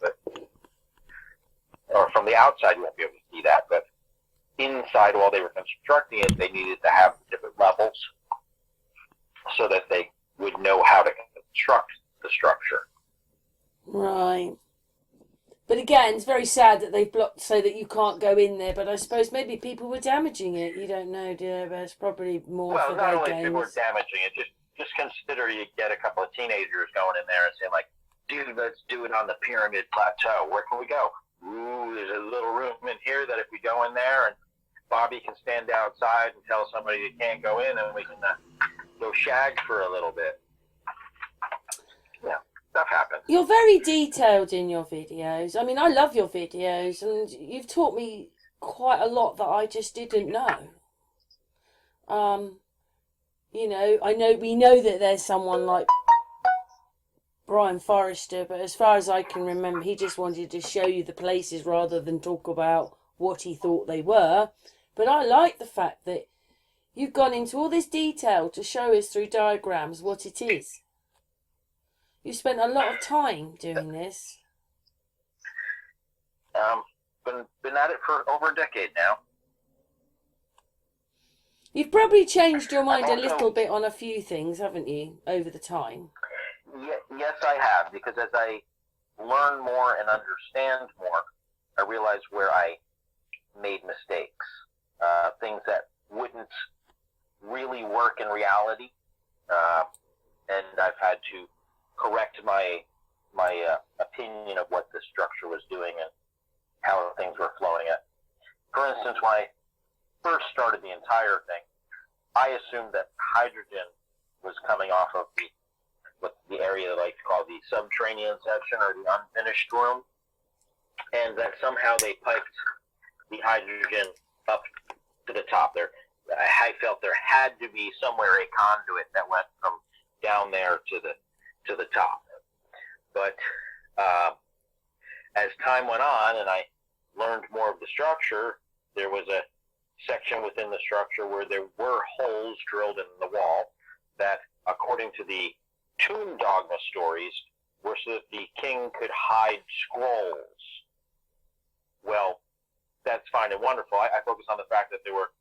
or from the outside you won't be able to see that, but inside while they were constructing it, they needed to have different levels so that they would know how to construct the structure. Right. But again, it's very sad that they've blocked so that you can't go in there, but I suppose maybe people were damaging it. You don't know, dear, but it's probably more for their games. Well, not only people were damaging it, just consider you get a couple of teenagers going in there and saying, like, dude, let's do it on the Pyramid Plateau. Where can we go? Ooh, there's a little room in here that if we go in there and Bobby can stand outside and tell somebody they can't go in and we can go shag for a little bit. Yeah, stuff happens. You're very detailed in your videos. I mean, I love your videos and you've taught me quite a lot that I just didn't know. We know that there's someone like Brian Forrester, but as far as I can remember, he just wanted to show you the places rather than talk about what he thought they were. But I like the fact that, You've gone into all this detail to show us through diagrams what it is. You spent a lot of time doing this. Been at it for over a decade now. You've probably changed your mind Also, a little bit on a few things, haven't you, over the time? Yes, I have, because as I learn more and understand more, I realize where I made mistakes, things that wouldn't really work in reality, and I've had to correct my opinion of what the structure was doing and how things were flowing. For instance, when I first started the entire thing, I assumed that hydrogen was coming off of the area they like to call the subterranean section, or the unfinished room, and that somehow they piped the hydrogen up to the top there. I felt there had to be somewhere a conduit that went from down there to the top. But as time went on and I learned more of the structure, there was a section within the structure where there were holes drilled in the wall that, according to the tomb dogma stories, were so that the king could hide scrolls. Well, that's fine and wonderful. I focus on the fact that there were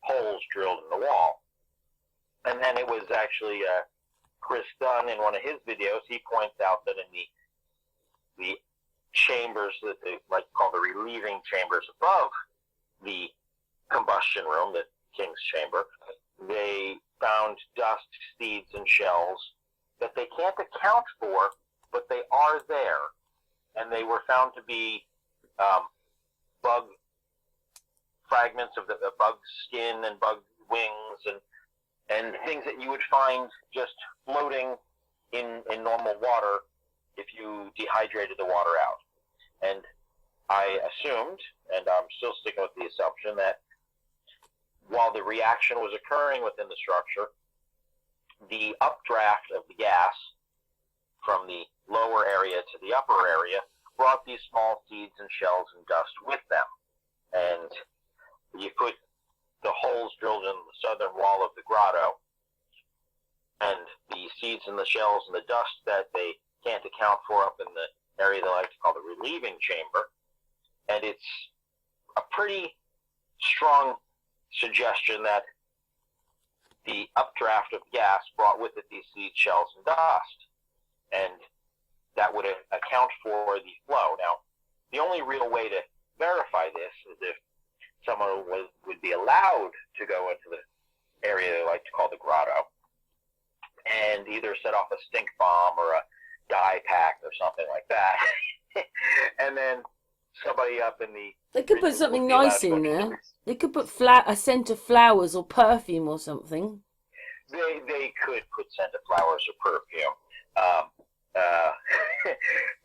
holes drilled in the wall. And then it was actually Chris Dunn, in one of his videos, he points out that in the chambers that they like to call the relieving chambers above the combustion room, the king's chamber, they found dust, seeds, and shells that they can't account for, but they are there. And they were found to be bug fragments of the bug skin and bug wings and things that you would find just floating in normal water if you dehydrated the water out. And I assumed, and I'm still sticking with the assumption, that while the reaction was occurring within the structure, the updraft of the gas from the lower area to the upper area brought these small seeds and shells and dust with them. And you put the holes drilled in the southern wall of the grotto, and the seeds and the shells and the dust that they can't account for up in the area they like to call the relieving chamber. And it's a pretty strong suggestion that the updraft of gas brought with it these seed shells and dust, and that would account for the flow. Now, the only real way to verify this is if someone would be allowed to go into the area they like to call the grotto and either set off a stink bomb or a dye pack or something like that. And then somebody up in the... They could put something nice in there. They could put a scent of flowers or perfume or something. They could put scent of flowers or perfume.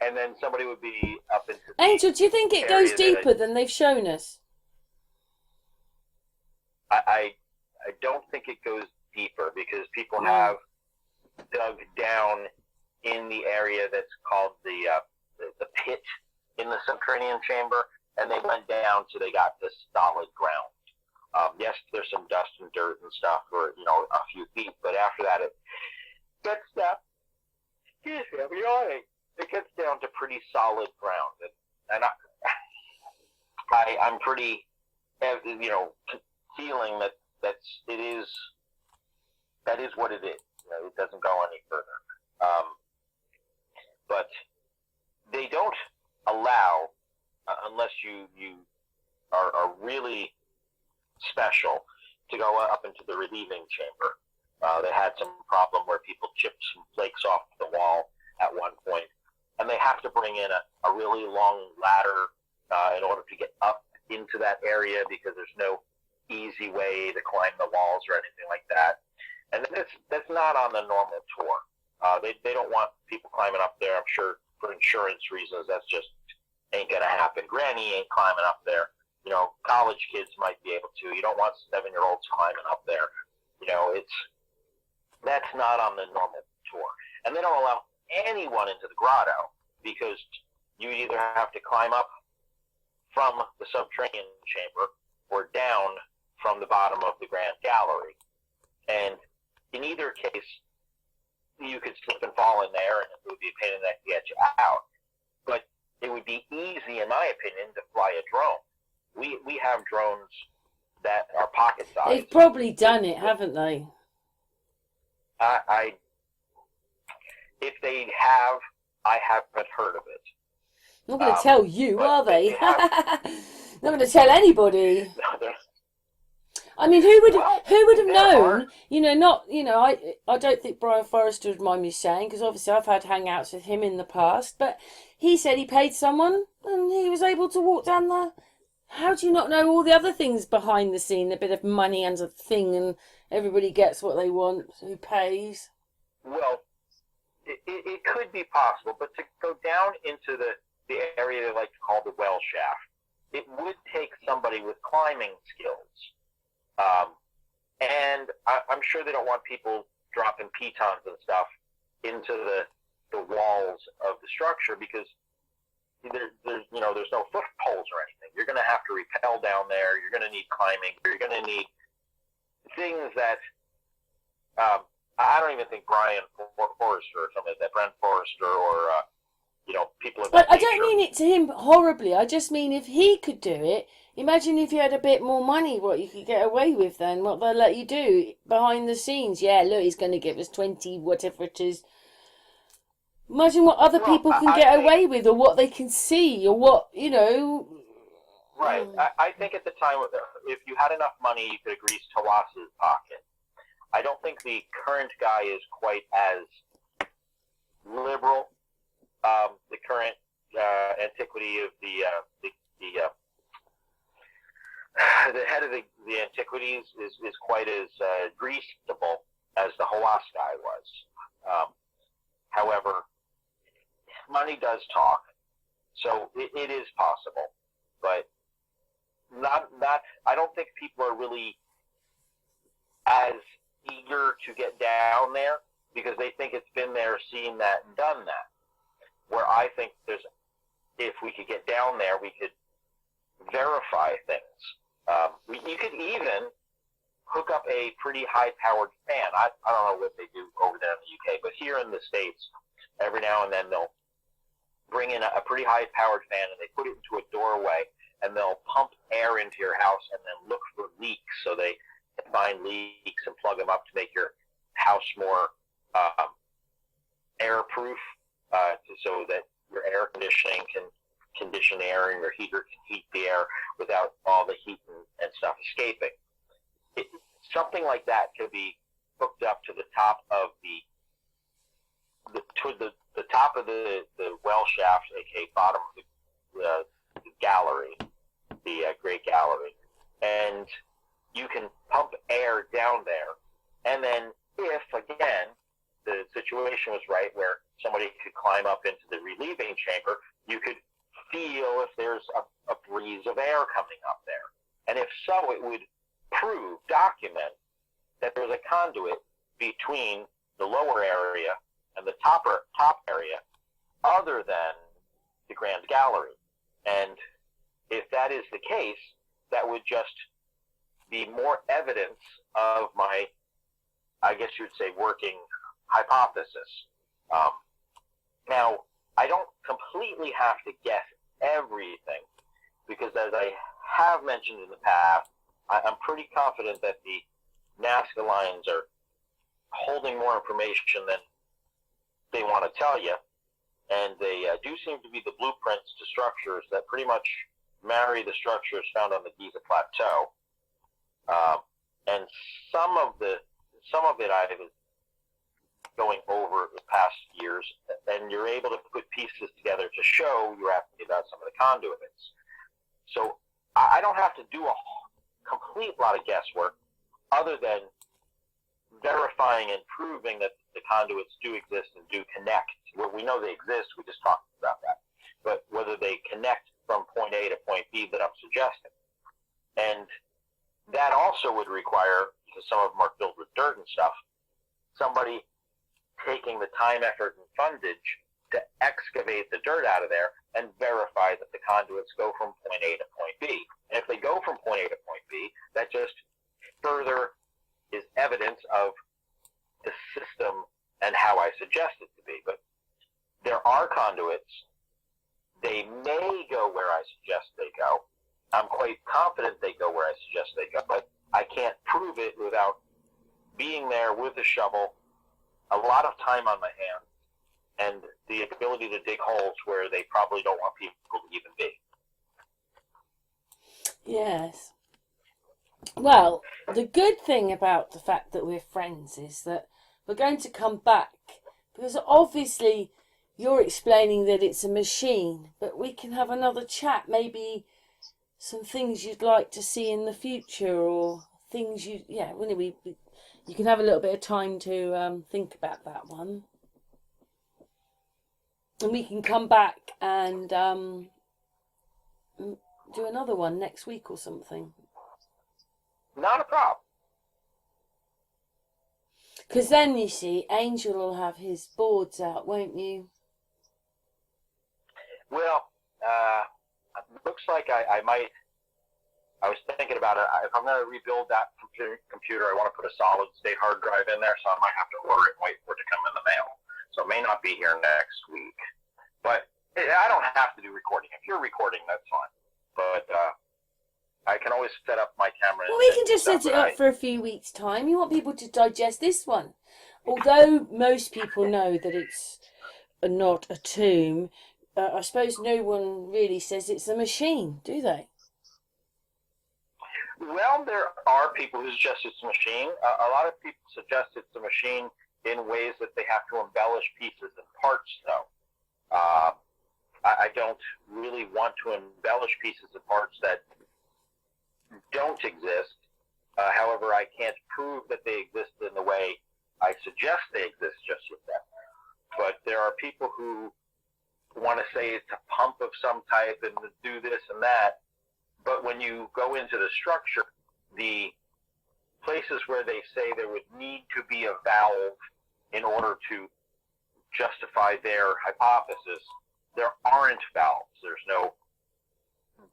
And then somebody would be up into... Angel, do you think it goes deeper than they've shown us? I don't think it goes deeper, because people have dug down in the area that's called the pit in the subterranean chamber, and they went down till they got this solid ground. Yes, there's some dust and dirt and stuff for a few feet, but after that it gets down. Excuse me, I'm yawning. It gets down to pretty solid ground, and I'm pretty feeling that that is what it is. It doesn't go any further. But they don't allow, unless you are really special, to go up into the relieving chamber. They had some problem where people chipped some flakes off the wall at one point, and they have to bring in a really long ladder in order to get up into that area, because there's no easy way to climb the walls or anything like that. And that's not on the normal tour. They don't want people climbing up there. I'm sure for insurance reasons, that's just ain't gonna happen. Granny ain't climbing up there. College kids might be able to. You don't want 7-year-olds climbing up there. That's not on the normal tour. And they don't allow anyone into the grotto, because you either have to climb up from the subterranean chamber or down from the bottom of the grand gallery. And in either case, you could slip and fall in there, and it would be a pain in the neck to get you out. But it would be easy, in my opinion, to fly a drone. We have drones that are pocket sized. They've probably done it, haven't they? If they have, I haven't heard of it. Not going to tell you, are they? They have, Not going to tell anybody. no, I mean, who would have there known? I don't think Brian Forrester would mind me saying, because obviously I've had hangouts with him in the past. But he said he paid someone, and he was able to walk down the. How do you not know all the other things behind the scene? A bit of money and a thing, and everybody gets what they want. Who pays? Well, it could be possible, but to go down into the area they like to call the well shaft, it would take somebody with climbing skills. And I'm sure they don't want people dropping pitons and stuff into the walls of the structure, because there's no footholds or anything. You're going to have to rappel down there. You're going to need climbing. You're going to need things that I don't even think Brian Forrester or something like that, Brent Forrester or people of that But I don't nature. mean it to him horribly. I just mean if he could do it. Imagine if you had a bit more money, what you could get away with then, what they'll let you do behind the scenes. Yeah, look, he's going to give us 20, whatever it is. Imagine what other people can get away with, or what they can see, or what, Right. I think at the time, if you had enough money, you could grease Tawasa's pocket. I don't think the current guy is quite as liberal. The current antiquity of the head of the antiquities is quite as greasable as the Hawass guy was. However, money does talk, so it is possible, but not. I don't think people are really as eager to get down there because they think it's been there, seen that, and done that. Where I think if we could get down there, we could verify things. You could even hook up a pretty high-powered fan. I don't know what they do over there in the UK, but here in the States, every now and then they'll bring in a pretty high-powered fan, and they put it into a doorway, and they'll pump air into your house and then look for leaks. So they find leaks and plug them up to make your house more airproof, so that your air conditioning can condition the air and your heater can heat the air without all the heat and stuff escaping. Something like that could be hooked up to the top of the top of the well shaft, aka bottom of the gallery, the Great Gallery, and you can pump air down there. And then, if again the situation was right, where somebody could climb up into the relieving chamber, you could feel if there's a breeze of air coming up there. And if so, it would document that there's a conduit between the lower area and the top area other than the Grand Gallery. And if that is the case, that would just be more evidence of my, I guess you would say, working hypothesis. Now, I don't completely have to guess everything, because as I have mentioned in the past, I'm pretty confident that the Nazca lines are holding more information than they want to tell you, and they do seem to be the blueprints to structures that pretty much marry the structures found on the Giza Plateau. And some of it I was going over the past years, and you're able to put pieces together to show you're asking about some of the conduits. So I don't have to do a complete lot of guesswork, other than verifying and proving that the conduits do exist and do connect. Well, we know they exist, we just talked about that. But whether they connect from point A to point B that I'm suggesting. And that also would require, because some of them are filled with dirt and stuff, somebody taking the time, effort, and fundage to excavate the dirt out of there and verify that the conduits go from point A to point B. And if they go from point A to point B, that just I suggest they go. I'm quite confident they go where I suggest they go, but I can't prove it without being there with a shovel, a lot of time on my hands, and the ability to dig holes where they probably don't want people to even be. Yes. Well, the good thing about the fact that we're friends is that we're going to come back, because obviously you're explaining that it's a machine, but we can have another chat, maybe some things you'd like to see in the future, or things you can have a little bit of time to think about that one, and we can come back and do another one next week or something. Not a problem. Because then, you see, Angel will have his boards out, won't you? Well, looks like I might. I was thinking about it. If I'm going to rebuild that computer, I want to put a solid state hard drive in there, so I might have to order it and wait for it to come in the mail. So it may not be here next week. But I don't have to do recording. If you're recording, that's fine. But I can always set up my camera. Well, we can just set it up for a few weeks' time. You want people to digest this one. Although most people know that it's not a tomb, I suppose no one really says it's a machine, do they? Well, there are people who suggest it's a machine. A lot of people suggest it's a machine in ways that they have to embellish pieces and parts, though. I don't really want to embellish pieces and parts that don't exist. However, I can't prove that they exist in the way I suggest they exist just yet. But there are people who want to say it's a pump of some type and do this and that. But when you go into the structure, the places where they say there would need to be a valve in order to justify their hypothesis, there aren't valves. There's no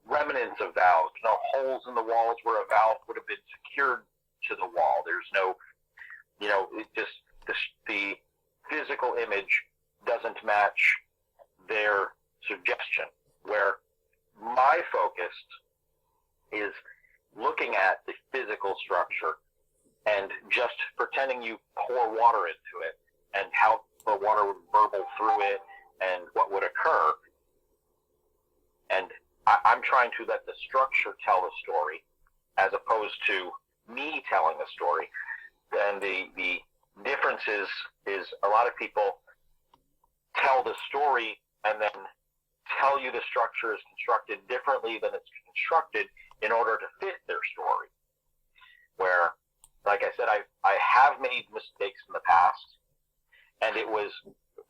remnants of valves, no holes in the walls where a valve would have been secured to the wall. There's no, the physical image doesn't match their suggestion, where my focus is looking at the physical structure and just pretending you pour water into it and how the water would burble through it and what would occur. And I'm trying to let the structure tell the story as opposed to me telling the story. And the difference is a lot of people tell the story and then tell you the structure is constructed differently than it's constructed in order to fit their story. Where, like I said, I have made mistakes in the past, and it was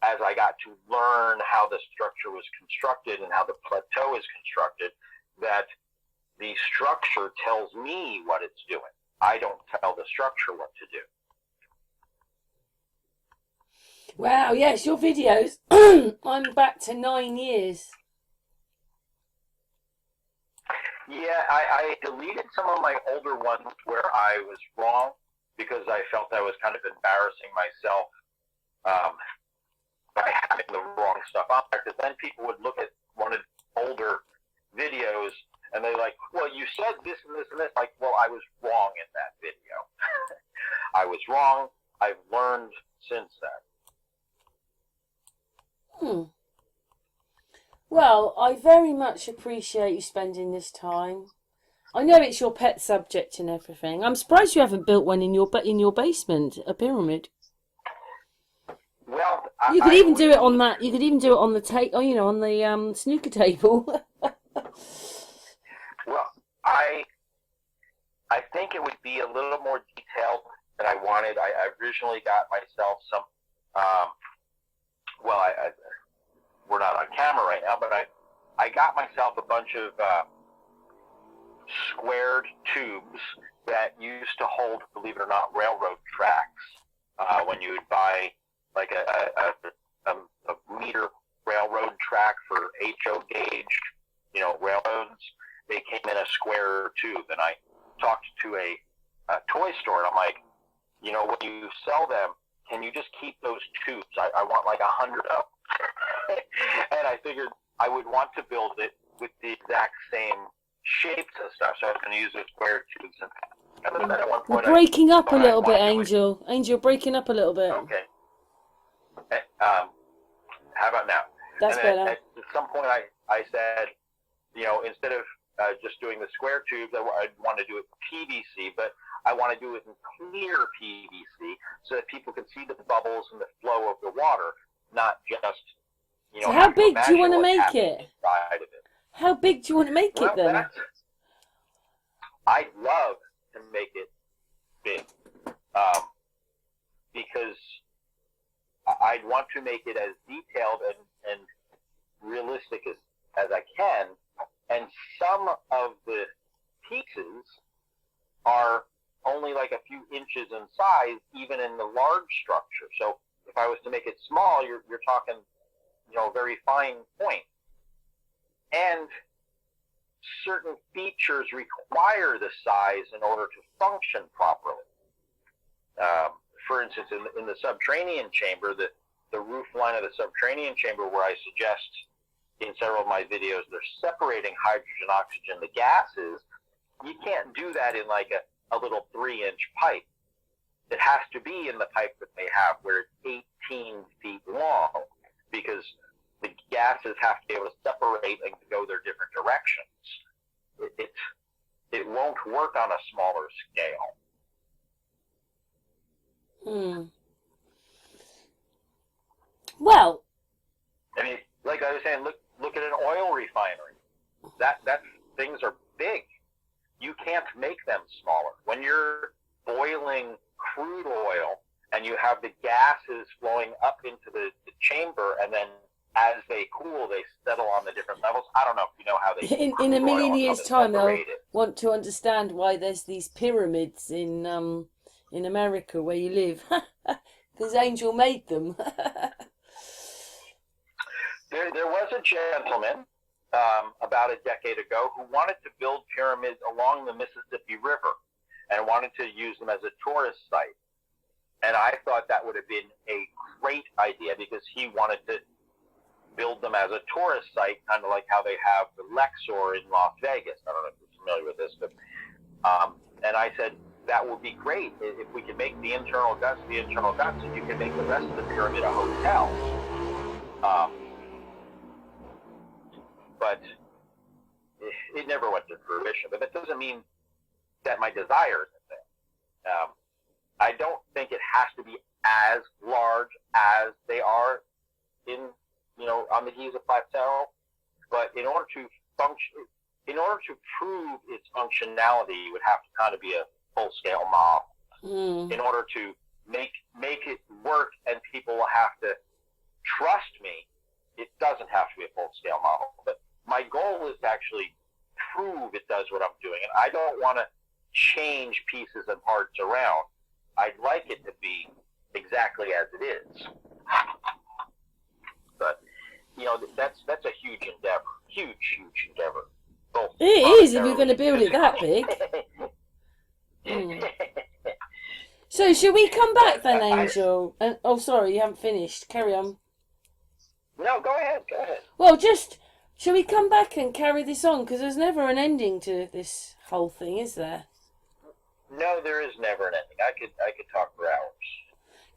as I got to learn how the structure was constructed and how the plateau is constructed that the structure tells me what it's doing. I don't tell the structure what to do. Wow, yes, your videos, I'm back to 9 years. Yeah, I deleted some of my older ones where I was wrong because I felt I was kind of embarrassing myself by having the wrong stuff on there. Because then people would look at one of the older videos and they're like, well, you said this and this and this. Like, well, I was wrong in that video. I was wrong. I've learned since then. Well, I very much appreciate you spending this time. I know it's your pet subject and everything. I'm surprised you haven't built one in your basement, a pyramid. Well, you could even do it on that. You could even do it on the on the snooker table. Well, I think it would be a little more detailed than I wanted. I originally got myself some. We're not on camera right now, but I got myself a bunch of squared tubes that used to hold, believe it or not, railroad tracks. When you would buy like a meter railroad track for HO gauge, railroads, they came in a square tube. And I talked to a toy store, and I'm like, when you sell them, can you just keep those tubes? I want like 100 of them. And I figured I would want to build it with the exact same shapes and stuff. So I was going to use those square tubes. And then at one You're point, breaking up a little bit, wanted to do Angel. Angel, breaking up a little bit. Okay. How about now? That's and then better. at some point, I said, instead of just doing the square tubes, I want to do it PVC, but I want to do it in clear PVC so that people can see the bubbles and the flow of the water, not just, So how big do you want to what's make happening it? inside of it. How big do you want to make it then? I'd love to make it big, because I'd want to make it as detailed and realistic as I can, and some of the pieces are only like a few inches in size, even in the large structure. So if I was to make it small, you're talking, very fine point. And certain features require the size in order to function properly. For instance, in the subterranean chamber, the roof line of the subterranean chamber, where I suggest in several of my videos they're separating hydrogen, oxygen, the gases, you can't do that in like a little 3-inch pipe. It has to be in the pipe that they have, where it's 18 feet long, because the gases have to be able to separate and go their different directions. It won't work on a smaller scale. Well, I mean, like I was saying, look at an oil refinery. That things are big. You can't make them smaller. When you're boiling crude oil and you have the gases flowing up into the chamber, and then as they cool, they settle on the different levels. I don't know if you know how they. in a million years' time, they'll separate it. want to understand why there's these pyramids in America where you live, because Angel made them. There was a gentleman about a decade ago who wanted to build pyramids along the Mississippi River and wanted to use them as a tourist site. And I thought that would have been a great idea, because he wanted to build them as a tourist site, kind of like how they have the Luxor in Las Vegas. I don't know if you're familiar with this, but and I said that would be great if we could make the internal guts, and you can make the rest of the pyramid a hotel. But it never went to fruition. But that doesn't mean that my desire isn't there. I don't think it has to be as large as they are on the Giza Plateau. But in order to prove its functionality, you would have to kind of be a full-scale model. In order to make it work, and people will have to trust me, it doesn't have to be a full-scale model. But my goal is to actually prove it does what I'm doing. And I don't want to change pieces and parts around. I'd like it to be exactly as it is. But, that's a huge endeavor. Huge endeavor. It is, if you're going to build it that big. So, should we come back then, Angel? Oh, sorry, you haven't finished. Carry on. No, go ahead. Well, shall we come back and carry this on? Because there's never an ending to this whole thing, is there? No, there is never an ending. I could talk for hours.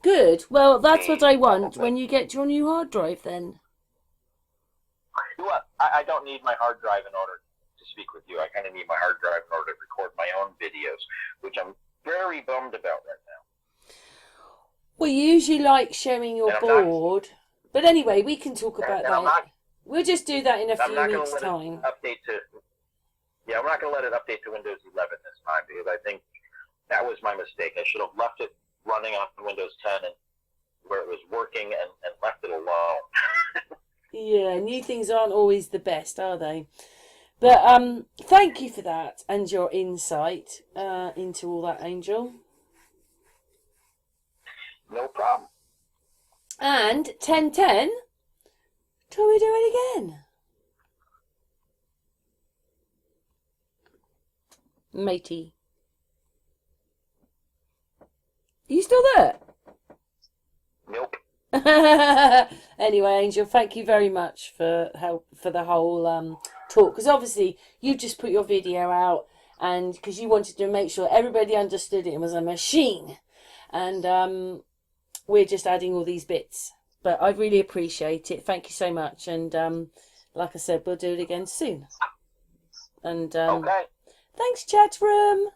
Good. Well, that's what I want when you get your new hard drive, then. Well, I don't need my hard drive in order to speak with you. I kind of need my hard drive in order to record my own videos, which I'm very bummed about right now. Well, you usually like sharing your board. But anyway, we can talk about that. We'll just do that in a few weeks' time. I'm not going to let it update to Windows 11 this time, because I think that was my mistake. I should have left it running on Windows 10 and where it was working and left it alone. Yeah, new things aren't always the best, are they? But thank you for that and your insight into all that, Angel. No problem. And 10:10, till we do it again. Matey. Are you still there? Nope. Anyway, Angel, thank you very much for the whole talk, because obviously you just put your video out, and because you wanted to make sure everybody understood it was a machine, and we're just adding all these bits. But I really appreciate it. Thank you so much. And like I said, we'll do it again soon. And Okay. thanks, chat room.